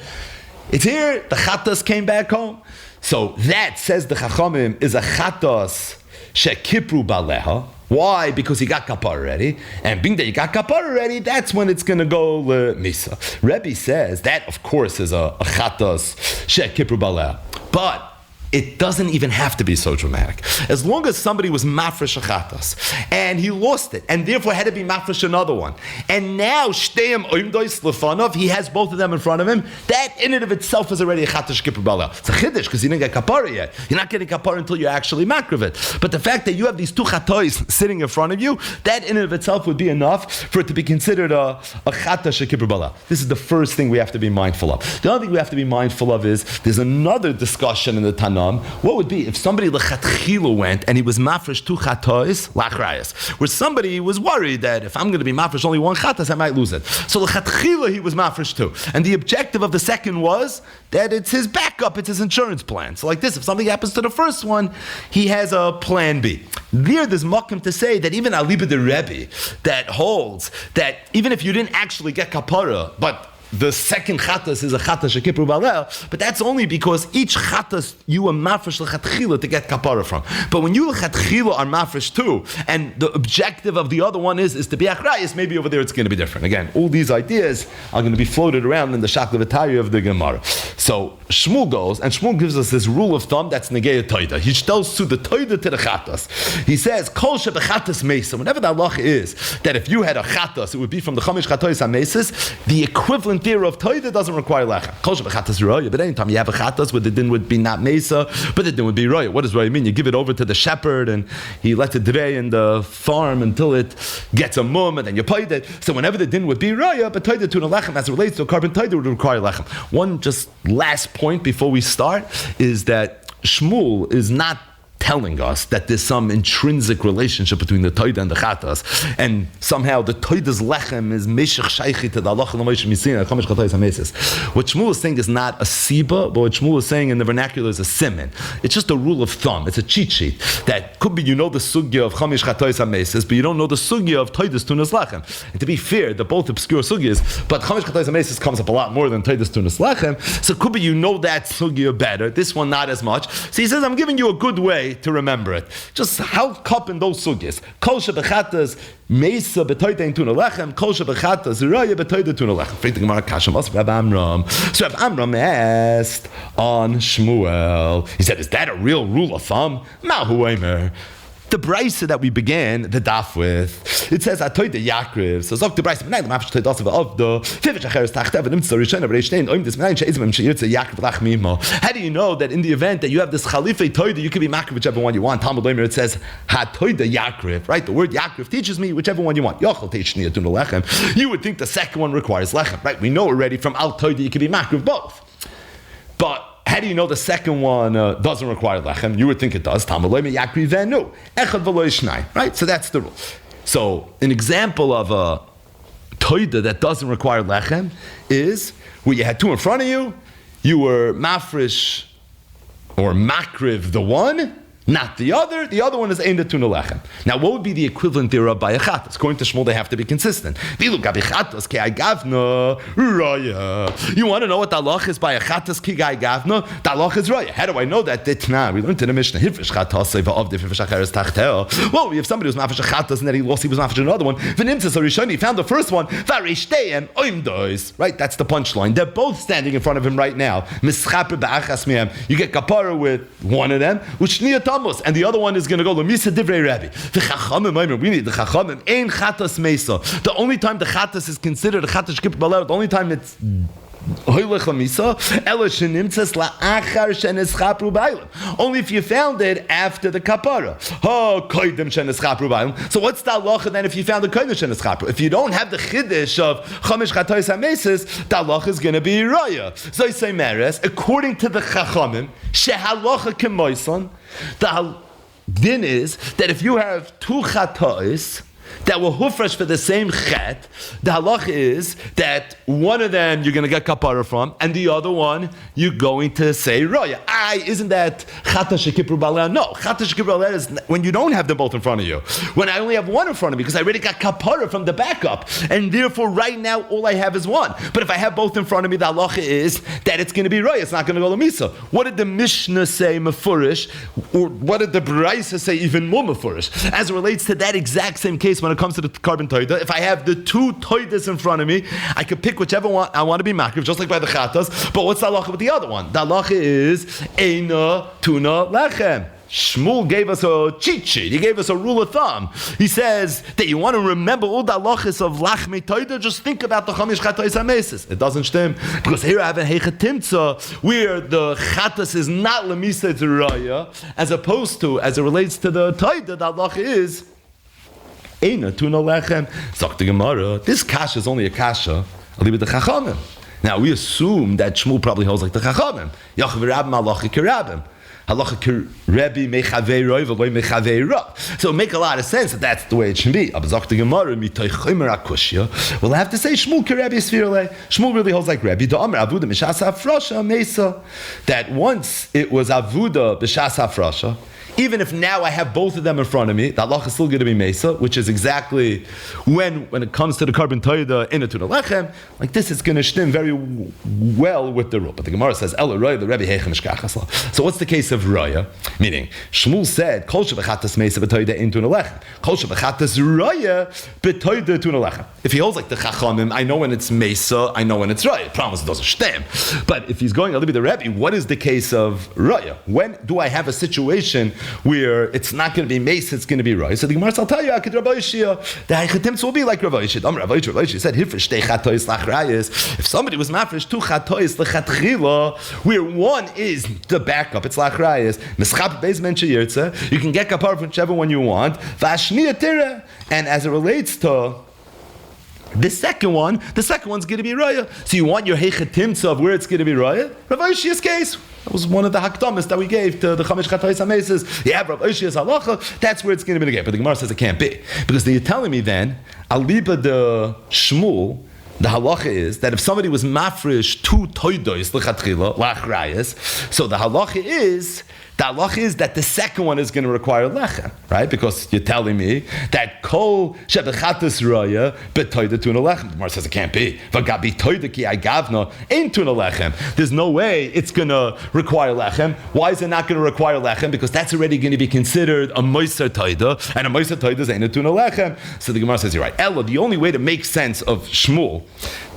[SPEAKER 1] it's here. The chatas came back home. So that, says the Chachamim, is a chatas shekipru baleha. Why? Because he got kapar already. And being that you got kapar already, that's when it's going to go misa. Rebbe says that, of course, is a chatas shekipru baleha. But it doesn't even have to be so dramatic. As long as somebody was mafresh a chatas, and he lost it, and therefore had to be mafresh another one, and now shteim oimdois lefanov, he has both of them in front of him, that in and of itself is already a chatas shekipru baleha. It's a chiddush, because you didn't get kapara yet. You're not getting kapara until you actually makriv it. But the fact that you have these 2 chatois sitting in front of you, that in and of itself would be enough for it to be considered a chatas shekipru baleha. This is the first thing we have to be mindful of. The other thing we have to be mindful of is, there's another discussion in the Tanakh thumb, what would be if somebody lechatchila went and he was mafresh 2 chatois lachrayas, where somebody was worried that if I'm going to be mafresh only 1 chatas, I might lose it. So lechatchila he was mafresh 2, and the objective of the second was that it's his backup, it's his insurance plan. So like this, if something happens to the first one, he has a plan B. There's makom to say that even aliba the Rebbe that holds that even if you didn't actually get kapara, but the second chatas is a chatas shekipru balel, but that's only because each chatas you are mafresh lechatchila to get kapara from. But when you lechatchila are mafresh too, and the objective of the other one is to be achrayis, maybe over there it's going to be different. Again, all these ideas are going to be floated around in the shaklavitari of the Gemara. So Shmuel goes, and Shmuel gives us this rule of thumb that's negei toida. He tells to the toida to the chatas. He says kol shebechatas mesa. Whenever the halacha is that if you had a chatas, it would be from the chamish chatois hamesis. The equivalent there of toida doesn't require lechem. Kol shebechatas roya. But anytime you have a chatas, where the din would be not mesa, but the din would be roya. What does roya mean? You give it over to the shepherd, and he lets it dray in the farm until it gets a mum, and then you paid it. So whenever the din would be roya, but toida to the lechem as it relates to a carbon toida would require lechem. One just last point before we start is that Shmuel is not telling us that there's some intrinsic relationship between the Toida and the Chatas, and somehow the Toida's lechem is meshach shaychi to the halacha l'moishe misina chamish chatayis hamesis. What Shmuel is saying is not a siba, but what Shmuel is saying in the vernacular is a siman. It's just a rule of thumb. It's a cheat sheet that could be the sugya of chamish chatayis hamesis, but you don't know the sugya of Toida's tunas lechem. And to be fair, they're both obscure sugyas, but chamish chatayis hamesis comes up a lot more than Toida's tunas lechem. So could be that sugya better. This one not as much. So he says, I'm giving you a good way to remember it. Just how cup in those sugyas. Kol shebechatas mesa betoida in tuna lechem. Kol shebechatas raya betoida tuna lechem. Freit the Gemara kasham as Rab Amram. So Rab Amram asked on Shmuel. He said, "Is that a real rule of thumb?" Mahu Eimer. The brisa that we began the daf with, it says Atoida Yakriv. So Zok the brisa, Menachos mafresh toidas of the Fivish acheres tachtev and imtzor rishon avreishtein oim des Menachos sheizim sheirtze Yakriv lach mimo. How do you know that in the event that you have this Chalife Toida, you can be makriv whichever one you want? Talmud Leimer, it says Hatoida Yakriv, right? The word Yakriv teaches me whichever one you want. Yochel teichni atuna lechem. You would think the second one requires lechem, right? We know already from Al Toida you can be makriv both, but how do you know the second one doesn't require lechem? You would think it does. Talmud Leimer Yakriv venu echad v'lo ishnai, right? So that's the rule. So an example of a toida that doesn't require lechem is where you had two in front of you, you were mafresh or makriv the one, not the other. The other one is aimed at tuna lechem. Now, what would be the equivalent thereof by a chatas? According to Shmuel, they have to be consistent. You want to know what the halach is by a chatas ki gai gavna? The halach is raya. How do I know that? We learned in the Mishnah. Well, if somebody was mafresh a chatas and then he lost, he was mafresh another one. He found the first one. Right? That's the punchline. They're both standing in front of him right now. You get kapara with one of them. And the other one is going to go Lemisa Divrei Rabbi. The Chachamim, we need the Chachamim. Ein Chatas Mesa. The only time the Chatas is considered a Chatas Kippur Baler, the only time it's only if you found it after the kapara. So what's the halacha then if you found the koydem shenes chapru? If you don't have the chiddush of chamish chatois hamesis, the halacha is going to be raya. So say meres, according to the chachamim, shehalacha kemoison, the din is that if you have two chatois that were hufresh for the same chet, the halach is that one of them you're going to get kapara from, and the other one you're going to say roya. Isn't that chata shekipru baleh? No, chata shekipru baleh is when you don't have them both in front of you. When I only have one in front of me because I already got kapara from the backup, and therefore right now all I have is one. But if I have both in front of me, the halacha is that it's going to be roya. It's not going to go lemisa. What did the Mishnah say mefurish, or what did the Brisa say even more mefurish? As it relates to that exact same case when it comes to the carbon toida, if I have the two toidas in front of me, I can pick whichever one I want to be makriv, just like by the chatas. But what's the halacha with the other one? The halacha is eina tuna lechem. Shmuel gave us a cheat sheet. He gave us a rule of thumb. He says that you want to remember all the halachas of lachmei toida, just think about the chamish chatois hamesis. It doesn't stem because here I have a hechatimtza where the chatas is not lemisa raya, as opposed to, as it relates to the toida, the halacha is eina tuna lechem. Zok the Gemara. This kasha is only a kasha alibid the chachamim. Now we assume that Shmuel probably holds like the chachamim. Yachav Rabbim halacha kirabim. Halacha Rebbe mechavei roi v'loi mechavei ra. So it make a lot of sense that that's the way it should be. We'll have to say Shmuel Rebbe Sfirle. Shmuel really holds like Rebbe. Avuda Mishas Hafrasha Mesa. That once it was Avuda B'Shas Hafrasha, even if now I have both of them in front of me, the halacha is still going to be Mesa, which is exactly when it comes to the carbon toida in a tuna lechem, like this is going to stem very well with the rule. But the Gemara says, Ela Raya, the Rebbe Heichem Shkachasla. So what's the case of Raya? Meaning, Shmuel said, Kol shebechatas Mesa b'toida in tuna lechem. Kol shebechatas Raya b'toida tuna lechem. If he holds like the Chachamim, I know when it's Mesa, I know when it's Raya. Promise it doesn't stem. But if he's going a little bit the Rebbe, what is the case of Raya? When do I have a situation where it's not going to be mace, it's going to be right? So the Gemara will tell you, the Haichatimts will be like Rav Oishid. Rav Oishid said, if somebody was mafresh two chatois lechatchila, where one is the backup, it's lachrayas, mischap bezmen sheyirtze, you can get kapar from whichever one you want, vashniya tira, and as it relates to the second one's going to be raya. So you want your heichatimtza of where it's going to be raya? Rav Oishid's case. That was one of the hakdamas that we gave to the Chamesh Chatois HaMeses. Yeah, Rav Oishid's halacha, that's where it's going to be again. But the Gemara says it can't be. Because you're telling me then, aliba the Shmuel, the halacha is that if somebody was mafresh two toidois lechatchila, lachrayas, so the halacha is that the second one is going to require lechem, right? Because you're telling me that kol shebechatas raya betoida tuna lechem. The Gemara says it can't be. V'gabi toida ki agavna ain't tuna lechem. There's no way it's going to require lechem. Why is it not going to require lechem? Because that's already going to be considered a moiser toida, and a moiser toida is ain't a tuna lechem. So the Gemara says you're right. Ella, the only way to make sense of Shmuel,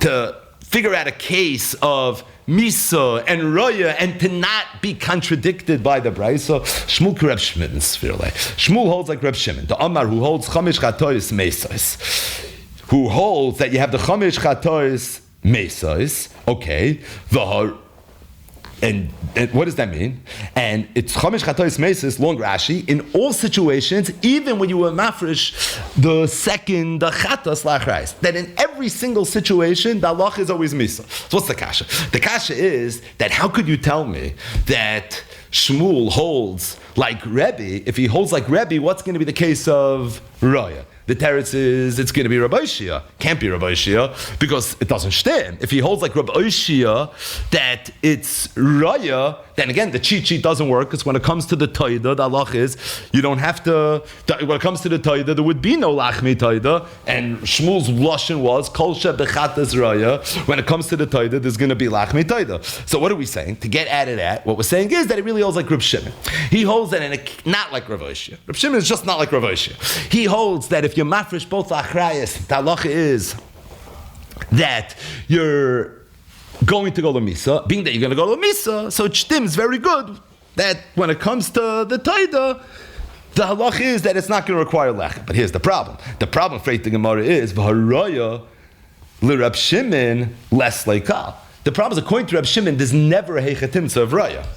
[SPEAKER 1] to figure out a case of Misa and Roya, and to not be contradicted by the Braisa. Shmuel Reb Shimon Sfirle. Shmuel holds like Reb Shimon, the Amar who holds Chamish Chatois Mesais, who holds that you have the Chamish Chatois Mesais. Okay, and what does that mean? And it's Chomesh Chatois Mesis, long Rashi, in all situations, even when you were mafresh the second, the Chatas Lachrais, that in every single situation, the Allah is always Misa. So what's the Kasha? The Kasha is that how could you tell me that Shmuel holds like Rebbe? If he holds like Rebbe, what's going to be the case of Raya? The teretz is it's going to be Rabbi Shia. Can't be Rabbi Shia because it doesn't stand. If he holds like Rabbi Shia that it's Raya, then again the cheat sheet doesn't work because when it comes to the Taida, the halach is you don't have to. When it comes to the Taida, there would be no Lachmi Taida, and Shmuel's lashon was Kol Shebechatas Raya. When it comes to the Taida, there's going to be Lachmi Taida. So what are we saying? To get out of that, what we're saying is that it really holds like Reb Shimon. He holds that not like Rabbi Shia. Reb Shimon is just not like Rabbi Shia. He holds that if you're mafresh both achrayas, the halacha is that you're going to go to Misa. Being that you're going to go to Misa, so it stems very good that when it comes to the Taida, the halacha is that it's not going to require lechem. But here's the problem. The problem for the Gemara is v'haraya l'Reb Shimon less leikal. The problem is, according to Reb Shimon, there's never a heichatimsa of raya.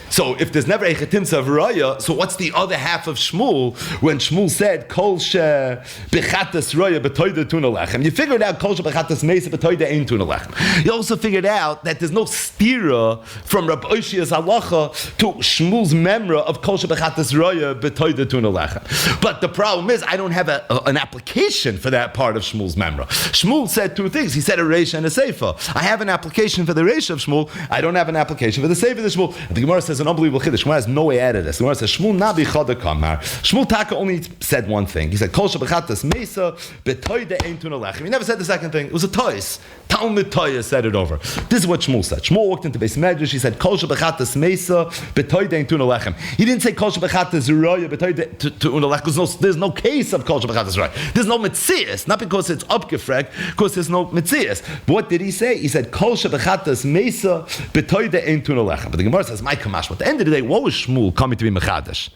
[SPEAKER 1] So if there's never a chetimsa of raya, so what's the other half of Shmuel when Shmuel said kol she bechatas raya betoida tuna lechem? You figured out kol she bechatas mesa betoida ein tuna lechem. You also figured out that there's no stira from Rabbi Oshia's halacha to Shmuel's memra of kol she bechatas raya betoida tuna lechem. But the problem is I don't have an application for that part of Shmuel's memra. Shmuel said two things. He said a reisha and a seifa. I have an application for the reisha of Shmuel. I don't have an application for the seifa of Shmuel. And the Gemara says an unbelievable chiddush. Gemara has no way out of this. The Gemara says Shmuel nabi chada kamar. Shmuel Taka only said one thing. He said kol shebechatas mesa betoida ein tuna lechem. He never said the second thing. It was a tois. Talmud Toya said it over. This is what Shmuel said. Shmuel walked into Beis Medrash. He said kol shebechatas mesa betoida ein tuna lechem. He didn't say kol shebechatas raya betoida tuna lechem. There's no case of kol shebechatas raya. There's no mitzias. Not because it's upgefregt, because there's no mitzias. But what did he say? He said kol shebechatas mesa betoida ein tuna lechem. But the Gemara says my kamash. At the end of the day, what was Shmuel coming to be mechadash?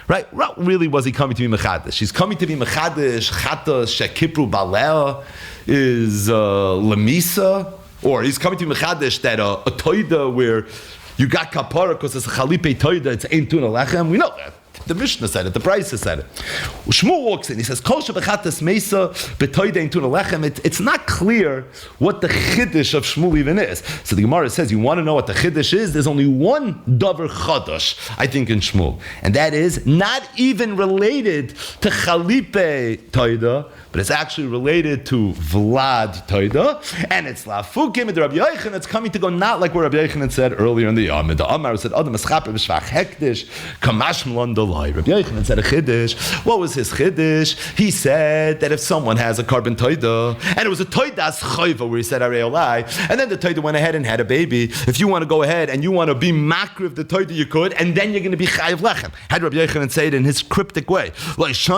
[SPEAKER 1] Right? What really was he coming to be mechadash? He's coming to be mechadash. Chatas shekipru balea is lemisa, or he's coming to be mechadash that a toida where you got kapara because it's a chalipe toida, it's ein tuna lechem. We know that. The Mishnah said it. The Brisa said it. Shmuel walks in. He says, "Kol shebechatas meisa betoide ein tuna lechem." It's not clear what the chiddush of Shmuel even is. So the Gemara says, you want to know what the chiddush is? There's only one davar chadash, I think, in Shmuel, and that is not even related to chalipe toida, but it's actually related to Vlad toida, and it's lafukim and Rabbi Yochanan. It's coming to go not like what Rabbi Yochanan said earlier in the Yom. The Amar said, "Adam eschaper b'shvach hektish kamash melon dalai." Rabbi Yochanan said a chiddush. What was his chiddush? He said that if someone has a carbon toida, and it was a toidas chayva where he said arei olai, and then the toida went ahead and had a baby. If you want to go ahead and you want to be makriv the toida, you could, and then you're going to be chayiv lechem. Had Rabbi Yochanan say it in his cryptic way, which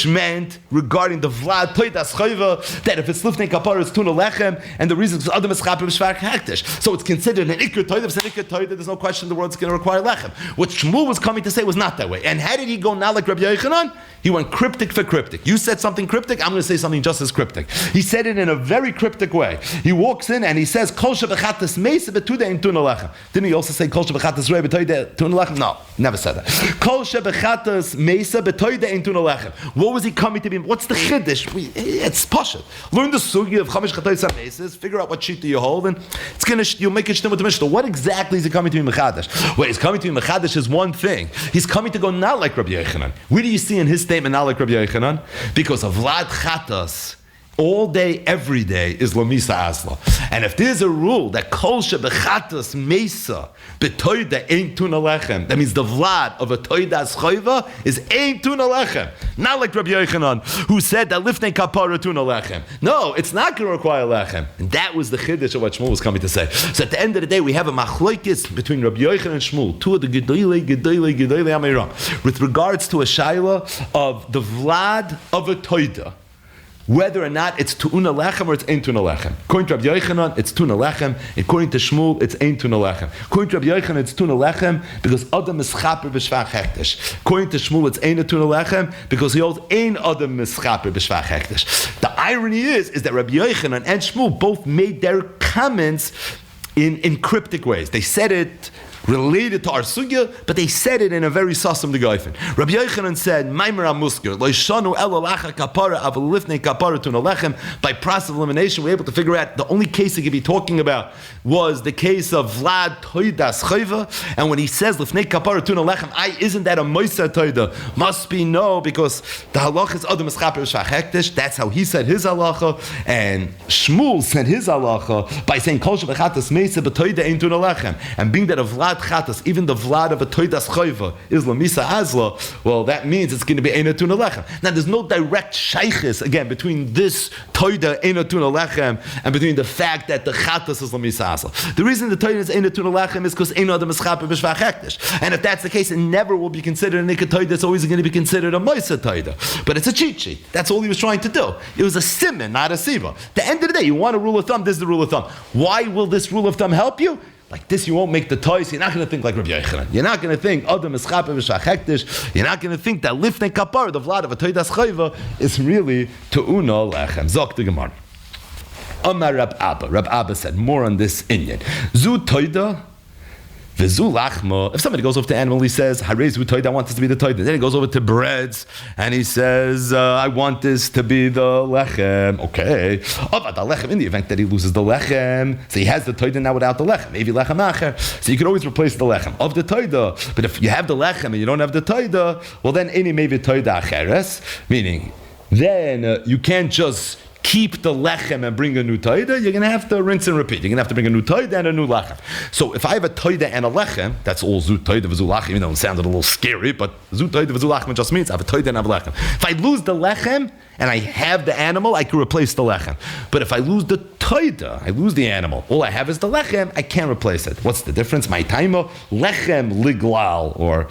[SPEAKER 1] meant regarding the vlad toidas chayva that if it's lifnei kapara it's tuna lechem, and the reason is adam eschaper b'shvach hektish. So it's considered an ikr toida. If it's an ikr toida, there's no question the world's going to require lechem. What Shmuel was coming to say was not that way. And how did he go not like Rabbi Yochanan? He went cryptic for cryptic. You said something cryptic, I'm going to say something just as cryptic. He said it in a very cryptic way. He walks in and he says, Kol shebechatas meisa betude ein tuna lechem. Didn't he also say Kol shebechatas rei betude tuna lechem? No, never said that. Kol shebechatas meisa betude ein tuna lechem. What was he coming to be? What's the chiddush? It's pashut. Learn the sugi of chamish chatois meisas, figure out what shita you hold, and you'll make it shtim with the Mishnah. What exactly is he coming to be mechadash? Well, he's coming to be mechadash is one thing. He's coming to go not like Rabbi Yochanan. Where do you see in his statement not like Rabbi Yochanan? Because of Vlad Chatas, all day, every day is Lamisa Asla. And if there's a rule that Kol shebechatas Mesa betoida ain't tuna lechem, that means the Vlad of a toidas chayva is ain't tuna lechem. Not like Rabbi Yochanan, who said that lifnei kapara tuna lechem. No, it's not going to require lechem. And that was the chiddush of what Shmuel was coming to say. So at the end of the day, we have a machlokes between Rabbi Yochanan and Shmuel, two of the gedolei amiram, with regards to a shaila of the Vlad of a toida, whether or not it's tu'una lechem or it's ain't tu'una lechem. According to Rabbi Yochanan, it's tu'una lechem. According to Shmuel, it's ain't tu'una lechem. According to Rabbi Yochanan, it's tu'una lechem because Adam is chaper b'shvach hektish. According to Shmuel, it's ain't tu'una lechem because he holds ain't Adam is chaper b'shvach hektish. The irony is that Rabbi Yochanan and Shmuel both made their comments in cryptic ways. They said it related to our sugya, but they said it in a very sasam degaifen. Rabbi Yochanan said, "Maimer amusker loishanu elalacha kapara avalifnei kapara tuna lechem." By process of elimination, we're able to figure out the only case he could be talking about was the case of Vlad toidas chayva. And when he says lifnei kapara tuna lechem, isn't that a moisa toida? Must be no, because the halacha is adam eschaper b'shvach hektish. That's how he said his halacha, and Shmuel said his halacha by saying kol shebechatas meisa b'toida ein tuna lechem, and being that a Vlad Chatas, even the Vlad of a Toidas Chayva is Lamisa Azla, well, that means it's going to be Eina Tuna Lechem. Now, there's no direct shaykhis, again, between this Toida Eina Tuna Lechem and between the fact that the Chatas is Lamisa Azla. The reason the Toida is Eina Tuna Lechem is because Eina Adam is Chaper B'Shvach Hektish. And if that's the case, it never will be considered a Nikah Toida, it's always going to be considered a Moisa Toida. But it's a cheat sheet. That's all he was trying to do. It was a simon, not a siva. At the end of the day, you want a rule of thumb, this is the rule of thumb. Why will this rule of thumb help you? Like this, you won't make the toys. You're not going to think like Rabbi Yochanan. You're not going to think Adam is chaper v'shvach hektish. You're not going to think that lifnei kapar, the vlad of a toidas chayva, is really tu'una lechem. Zok the Gemara. Amar Rab Abba. Rab Abba said more on this inyan. Zu toida. If somebody goes over to animal, he says, I want this to be the toida. Then he goes over to breads and he says, I want this to be the lechem. Okay. In the event that he loses the lechem, so he has the toida now without the lechem. Maybe lechem acher. So you can always replace the lechem of the toida. But if you have the lechem and you don't have the toida, well then any maybe toida acheres, meaning then you can't just keep the lechem and bring a new toida. You're going to have to rinse and repeat. You're going to have to bring a new toida and a new lechem. So if I have a toida and a lechem, that's all zut toida v'zu lachem. You know, it sounded a little scary, but zut toida v'zu lachem just means I have a toida and I have a lechem. If I lose the lechem and I have the animal, I can replace the lechem. But if I lose the toida, I lose the animal. All I have is the lechem. I can't replace it. What's the difference? My taima lechem liglal, or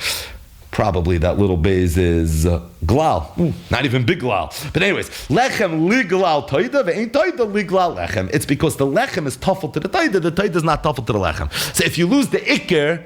[SPEAKER 1] probably that little base is glal. Not even big glal. But anyways, lechem liglal toida ve'ein toida liglal lechem. It's because the lechem is tuffle to the toida is not tuffle to the lechem. So if you lose the ikir,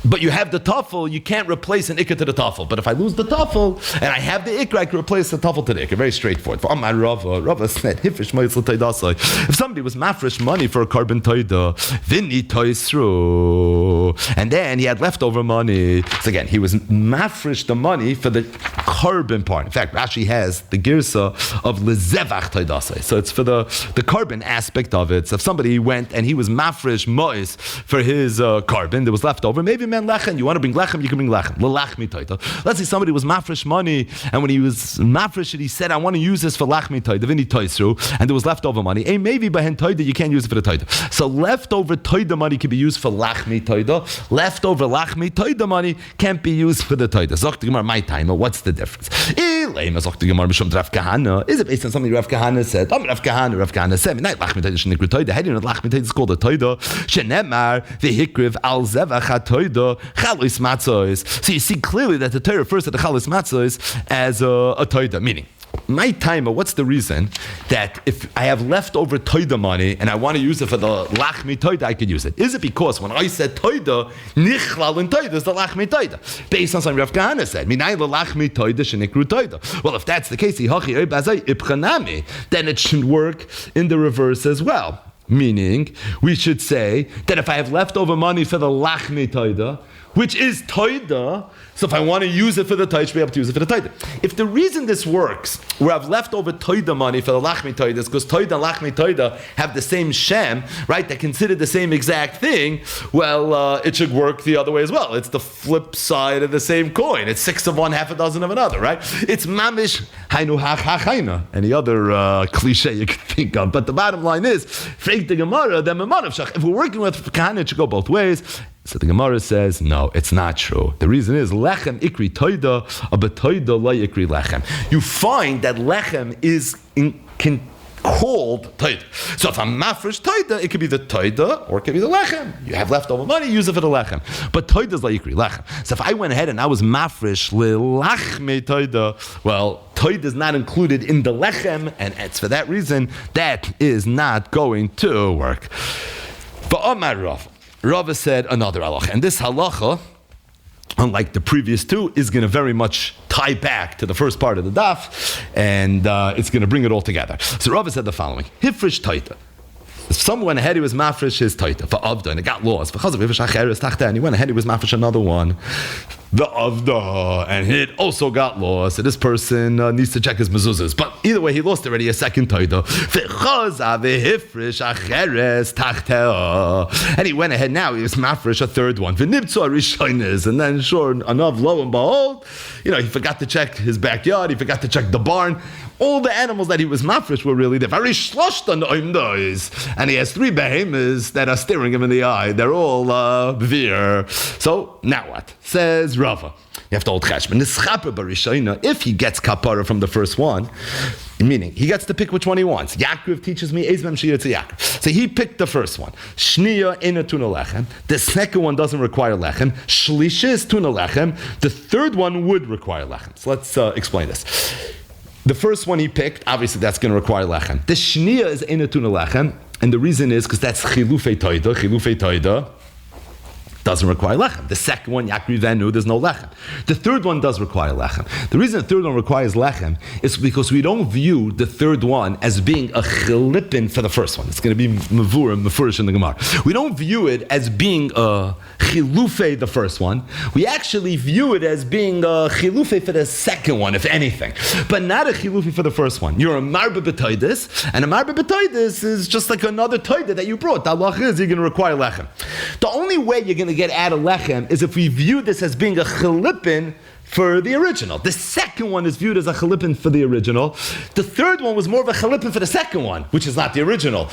[SPEAKER 1] but you have the tafel, you can't replace an ikka to the tafel. But if I lose the tafel and I have the ikra, I can replace the tafel to the ikra. Very straightforward. For Amar Rava said, if somebody was mafresh money for a carbon toida, vini toisru, and then he had leftover money. So again, he was mafresh the money for the carbon part. In fact, Rashi has the girsa of lezevach toidasai. So it's for the carbon aspect of it. So if somebody went and he was mafresh mois for his carbon, there was leftover, maybe man lechem, you want to bring lechem, you can bring lechem. L'lachmi toida. Let's say somebody was mafresh money, and when he was mafresh it, he said, I want to use this for lachmi toida, vini toisru, and there was leftover money. Hey, maybe behind toida, you can't use it for the toida. So leftover toida money can be used for lachmi toida. Leftover lachmi toida money can't be used for the toida. Zok the Gemara, my time, what's the difference? Zok the Gemara, Mishum Rav Kahana. Is it based on something Rav Kahana said? Rav Kahana said, not lachmi toida, shenikru toida. How do you know lachmi toida is called a toida? Shenemar, v'hikriv al zevach ha-toida. Chalos matzos. So you see clearly that the Torah refers to the chalos matzos as a toida, meaning my timer. What's the reason that if I have leftover toida money and I want to use it for the lachmi toida, I could use it? Is it because when I said toida, nichlal in toida is the lachmi toida, based on something Rav Kahana said? Minay the lachmi toida shenikru toida. Well, if that's the case, then it should work in the reverse as well. Meaning, we should say that if I have leftover money for the lachmi toida, which is toida, so if I want to use it for the toida, I should be able to use it for the toida. If the reason this works, where I've leftover toida money for the lachmi toida, is because toida and lachmi toida have the same shem, right? They're considered the same exact thing. Well, it should work the other way as well. It's the flip side of the same coin. It's 6 of one, half a dozen of another, right? It's mamish hainu hachachayna. Any other cliche you could think of. But the bottom line is, freik the Gemara, the memanav shach. If we're working with kahana, it should go both ways. So the Gemara says, no, it's not true. The reason is, lechem ikri toida, but toida la ikri lechem. You find that lechem is called toida. So if I'm mafresh toida, it could be the toida or it could be the lechem. You have leftover money, use it for the lechem. But toida is la ikri lechem. So if I went ahead and I was mafresh lechme toida, well, toida is not included in the lechem, and it's for that reason that is not going to work. But Amar Rav, Rava said another halacha, and this halacha, unlike the previous two, is going to very much tie back to the first part of the daf, and it's going to bring it all together. So Rava said the following: Hifrish taita. If someone went ahead, he was mafresh his taita for avda, and it got lost. For chazav hifrish acheres tachta, and he went ahead, he was mafresh another one. The avda, and it also got lost. So this person needs to check his mezuzahs. But either way, he lost already a second taida. And he went ahead now, he was mafresh a third one. And then sure enough, lo and behold, he forgot to check his backyard, he forgot to check the barn. All the animals that he was mafresh were really there. And he has 3 behemoths that are staring him in the eye. They're all veer. So now what? Says Rava. You have to hold cheshbon. If he gets kapara from the first one, meaning he gets to pick which one he wants. Yaakov teaches me ezmem shiyah to Yaakov. So he picked the first one. Shniya ina tuna lechem. The second one doesn't require lechem. Shlisha is tuna lechem. The third one would require lechem. So let's explain this. The first one he picked, obviously that's going to require lechem. The shniya is ina tuna lechem, and the reason is because that's chilufei toida. Chilufei toida doesn't require lechem. The second one, Yakri Venu, there's no lechem. The third one does require lechem. The reason the third one requires lechem is because we don't view the third one as being a chilipin for the first one. It's going to be mefurish in the Gemara. We don't view it as being a chilufe the first one. We actually view it as being a chilufe for the second one, if anything. But not a chilufe for the first one. You're a marba b'toidis, and a marba b'toidis is just like another toida that you brought. The halach is you're going to require lechem. The only way you're going to get out of lechem is if we view this as being a chalipin for the original. The second one is viewed as a chalipin for the original. The third one was more of a chalipin for the second one, which is not the original.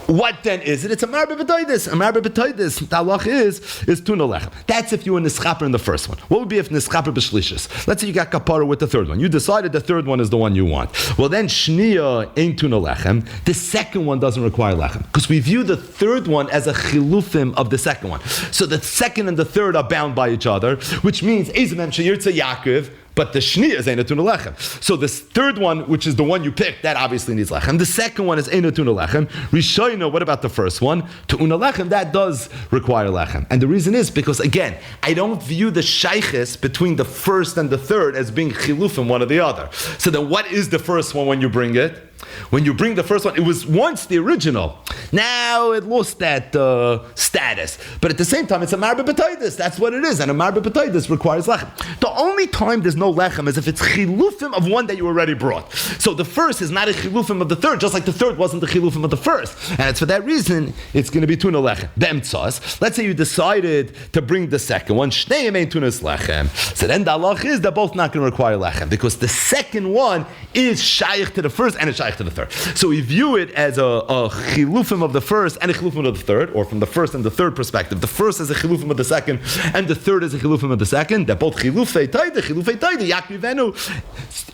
[SPEAKER 1] What then is it? It's a marba b'toidis. A marba b'toidis, the halach is tuna lechem. That's if you were nischaper in the first one. What would be if nischaper b'shlishis? Let's say you got kapara with the third one. You decided the third one is the one you want. Well then, shniya ain't tuna lechem. The second one doesn't require lechem. Because we view the third one as a chilufim of the second one. So the second and the third are bound by each other, which means, ezmem sheyirtza Yaakov, but the shnia is Eina Tuna Lechem. So this third one, which is the one you picked, that obviously needs Lechem. The second one is Eina Tuna Lechem. Rishoyna, what about the first one? Tu'una Lechem, that does require Lechem. And the reason is because, again, I don't view the shaykhis between the first and the third as being chilufim one or the other. So then what is the first one when you bring it? When you bring the first one, it was once the original. Now it lost that status. But at the same time, it's a marbe b'taydis. That's what it is. And a marbe b'taydis requires lechem. The only time there's no lechem is if it's chilufim of one that you already brought. So the first is not a chilufim of the third, just like the third wasn't the chilufim of the first. And it's for that reason, it's going to be tuna lechem. B'emtzas. Let's say you decided to bring the second one. Shneim ein tunas lechem. So then the halach is they're both not going to require lechem. Because the second one is shaykh to the first and it's shaykh to the third. So we view it as a chilufim of the first and a chilufim of the third, or from the first and the third perspective. The first is a chilufim of the second, and the third is a chilufim of the second. They're both chilufei taida, yakrivenu,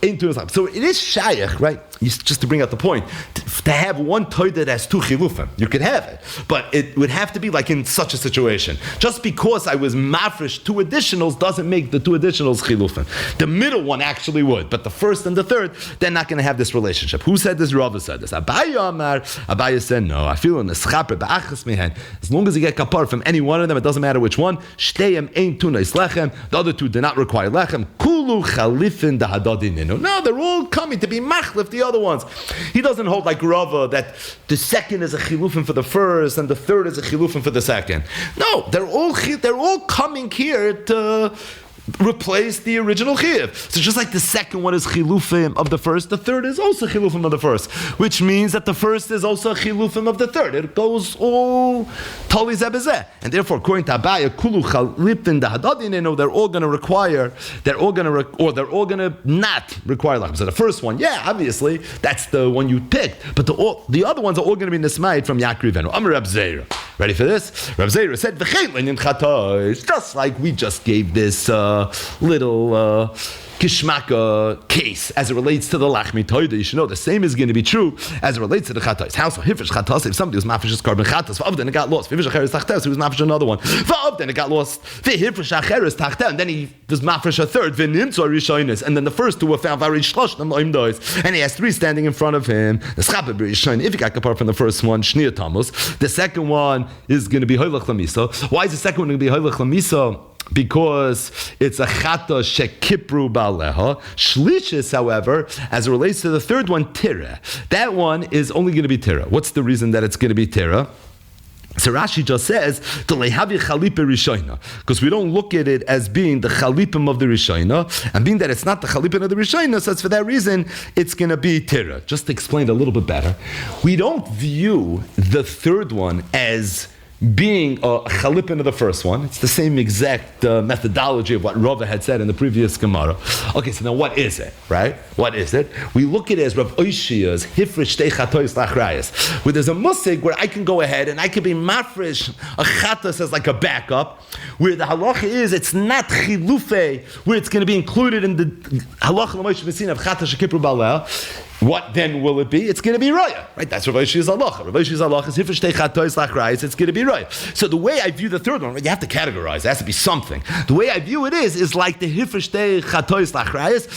[SPEAKER 1] into Islam. So it is shaykh, right? Just to bring out the point, to have one taida that has two chilufim, you could have it, but it would have to be like in such a situation. Just because I was mafresh two additionals doesn't make the two additionals chilufim. The middle one actually would, but the first and the third, they're not going to have this relationship. Who said this? Rava said this. Abaya said no. I feel in the schaper ba'achas mehen. As long as you get kapar from any one of them, it doesn't matter which one. Shteim ein tunais lechem. The other two do not require lechem. Kulu chalifin dahadadininu. No, they're all coming to be machlif the other ones. He doesn't hold like Rava that the second is a chilufin for the first and the third is a chilufin for the second. No, they're all coming here to replace the original chiyuv. So just like the second one is chilufim of the first, the third is also chilufim of the first, which means that the first is also chilufim of the third. It goes all tali zebezeh. And therefore, according to Abaya, kulu chalipin dahadadinenu, they're all going to require, they're all going to not require lachem. So the first one, yeah, obviously, that's the one you picked, but the other ones are all going to be nismayed from yakrivenu. Amar Reb Zeira. Ready for this? Reb Zeira said, v'chein in chatos, just like we just gave this little kishmaka case as it relates to the lachmi toida. You should know the same is going to be true as it relates to the chatos. How so? Hifresh chatos, if somebody was mafresh carbon chatos, then it got lost. Hifresh acheres tachtes, he was mafresh another one. Then it got lost. Hifresh acheres tachtes, and then he was mafresh a third. V'nimtzor rishonis, and then the first two were found very shloshnem loimdois, and he has three standing in front of him. The schaper b'rishoin. If he got apart from the first one, shnia tamus. The second one is going to be hoylach lamisa. Why is the second one going to be hoylach lamisa? Because it's a chata shekipru baleha. Shlishis, however, as it relates to the third one, tira. That one is only going to be tira. What's the reason that it's going to be tira? So Rashi just says the lehavi chalipe rishoina, because we don't look at it as being the chalipim of the rishoina, and being that it's not the chalipim of the rishoina, so it's for that reason it's going to be tira. Just to explain it a little bit better, we don't view the third one as being a chalipin of the first one. It's the same exact methodology of what Rava had said in the previous Gemara. Okay, so now what is it, right? What is it? We look at it as Rav Oishia's Hifresh Shtei Chatois Lachrayas, where there's a musig where I can go ahead and I can be mafresh a chatas as like a backup, where the halacha is it's not chilufe, where it's going to be included in the halacha l'moish v'sin of chatas shekipru baleh. What then will it be? It's going to be raya, right? That's Rav Oishia's halacha. Rav Oishia's halacha is Hifresh Shtei Chatois Lachrayas. It's going to be raya. So the way I view the third one, you have to categorize. It has to be something. The way I view it is like the Hifresh Shtei Chatois Lachrayas.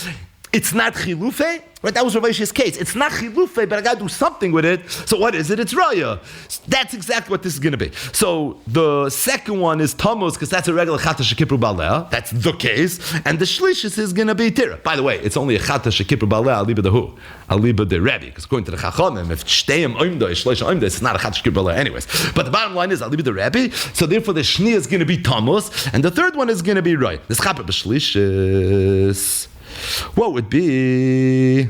[SPEAKER 1] It's not chilufe, right? That was Rav Oishia's case. It's not chilufe, but I got to do something with it. So what is it? It's raya. That's exactly what this is going to be. So the second one is Tammuz, because that's a regular chata shekipru baleh. That's the case. And the shlishis is going to be tira. By the way, it's only a chata shekipru baleh aliba the who? Aliba the Rebbe. Because according to the chachamim, if shteim oimda, shleish oimda, it's not a chata shekipru baleh anyways. But the bottom line is aliba the Rebbe. So therefore the shni is going to be Tammuz, and the third one is going to be raya. This chapa b'shlishis. What would be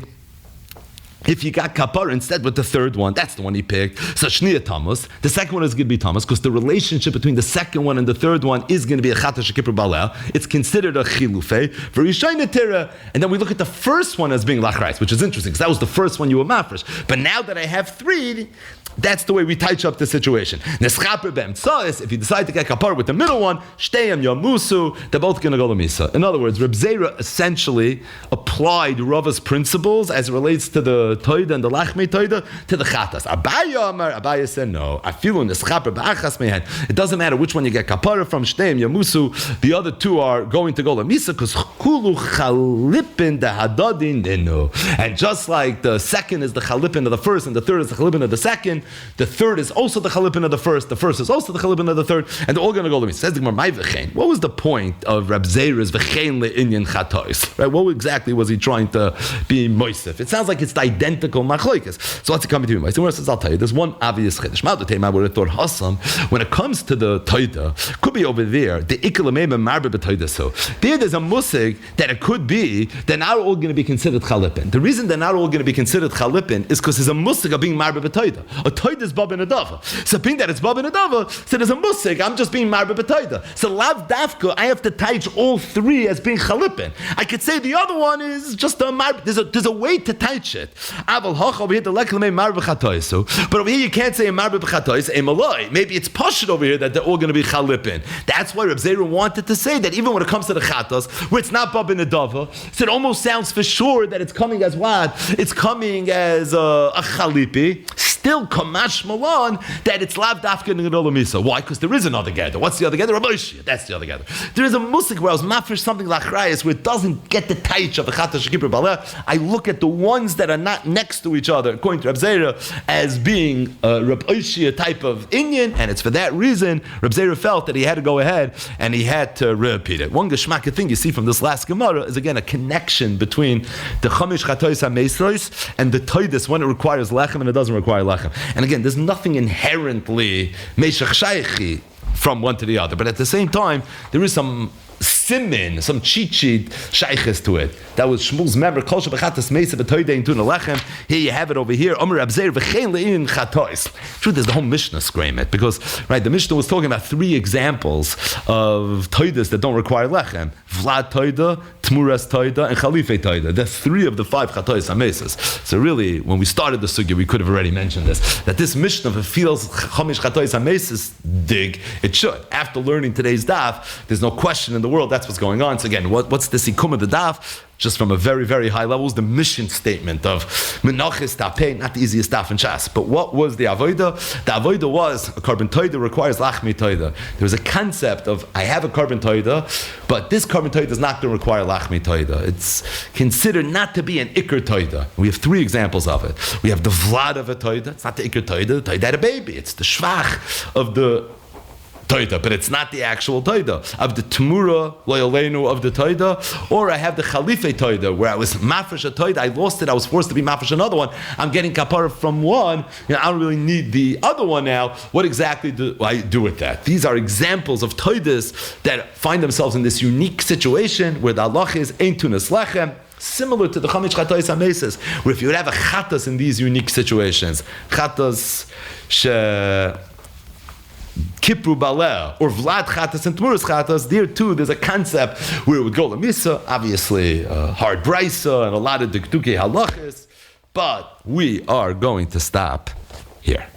[SPEAKER 1] if you got kapara instead with the third one? That's the one he picked. So shnia tamus. The second one is going to be tamus because the relationship between the second one and the third one is going to be a chata shekipur baleh. It's considered a chilufe for rishayna tira. And then we look at the first one as being lachrais, which is interesting because that was the first one you were mafresh. But now that I have three, that's the way we touch up the situation. If you decide to get kapar with the middle one, shteyam yamusu, they're both going to go to misa. In other words, Reb Zeira essentially applied Rava's principles as it relates to the toida and the lachmei toida to the chatas. Abaya said no. I feel in the schaper ba'achas mehen. It doesn't matter which one you get kapara from, shteim yamusu. The other two are going to go lamisa because kulu chalipin the hadadin nenu. And just like the second is the chalipin of the first and the third is the chalipin of the second, the third is also the chalipin of the first is also the chalipin of the third, and they're all going to go lamisa. Says the Gemara, my v'chein. What was the point of Reb Zera's v'chein le'inyan chatois? Right? What exactly was he trying to be moisef? It sounds like it's the identical machlokes. So what's it coming to me? So says, I'll tell you, there's one obvious chiddush. I would have thought Hassam, when it comes to the toida, could be over there, the ikalamei marbe b'toida. So there's a musig that it could be they're not all going to be considered chalipin. The reason they're not all going to be considered chalipin is because there's a musig of being marbe b'toida. A toida is bab and a dava. So being that it's bab and a dava, so there's a musig, I'm just being marbe b'toida. So lav dafka, I have to teach all three as being chalipin. I could say the other one is just a marbe. There's a way to teach it. Aval hach over here the leklamei marbe b'chatoisu, but over here you can't say a marbe b'chatois a maloi. Maybe it's pashut over here that they're all going to be chalipin. That's why Reb Zera wanted to say that even when it comes to the chatos, where it's not bab and a dava, so it almost sounds for sure that it's coming as what? It's coming as a chalipi. Still kamash malon that it's lav dafka in the misa. Why? Because there is another gather. What's the other gather? Raboshi. That's the other gather. There is a musik where I was mafish something like rayas where it doesn't get the taich of the chata shekipur baleh. I look at the ones that are not next to each other, according to Reb Zera, as being Raboshi, a type of Inyan, and it's for that reason Reb Zera felt that he had to go ahead and he had to repeat it. One geshmaka thing you see from this last Gemara is again a connection between the chamish chatois ha-meisros and the toidus when it requires lechem and it doesn't require lechem. And again, there's nothing inherently meshach shaychi from one to the other, but at the same time, there is some simin, some cheat shayches to it. That was Shmuel's member, Kol shebechatas meisa b'toidei intuna lechem. Here you have it over here. Omer Abzer v'chein le'in chatois. Truth is, the whole Mishnah scream it because right, the Mishnah was talking about three examples of toidas that don't require lechem: vlad toida, tmuras toida, and chalife toida. That's three of the five chatois amesas. So really, when we started the sugya, we could have already mentioned this. That this Mishnah, if it feels chamish chatois amesas dig, it should. After learning today's daf, there's no question in the world that's what's going on. So again, what's the sikum of the daf? Just from a very, very high level, is the mission statement of Menachos Tapei, not the easiest daf in Shas. But what was the avodah? The avodah was a carbon toida requires lachmi toida. There was a concept of I have a carbon toida, but this carbon toida is not going to require lachmi toida. It's considered not to be an ikr toida. We have three examples of it. We have the vlad of a toida. It's not the ikr toida. The toida had a baby. It's the shvach of the toida, but it's not the actual toida of the temura loyalenu of the toida, or I have the chalife toida where I was mafresh a toida, I lost it, I was forced to be mafresh another one. I'm getting kapara from one, I don't really need the other one now. What exactly do I do with that? These are examples of toidas that find themselves in this unique situation where the halach is ein tunas lechem. Similar to the chamish chatois hameses, where if you would have a chatas in these unique situations, chatas Kipru Baleh or Vlad Chatas and Tmuras Chatas, there too there's a concept where it would go to Misa, obviously hard brisa and a lot of Dikduke halachas, but we are going to stop here.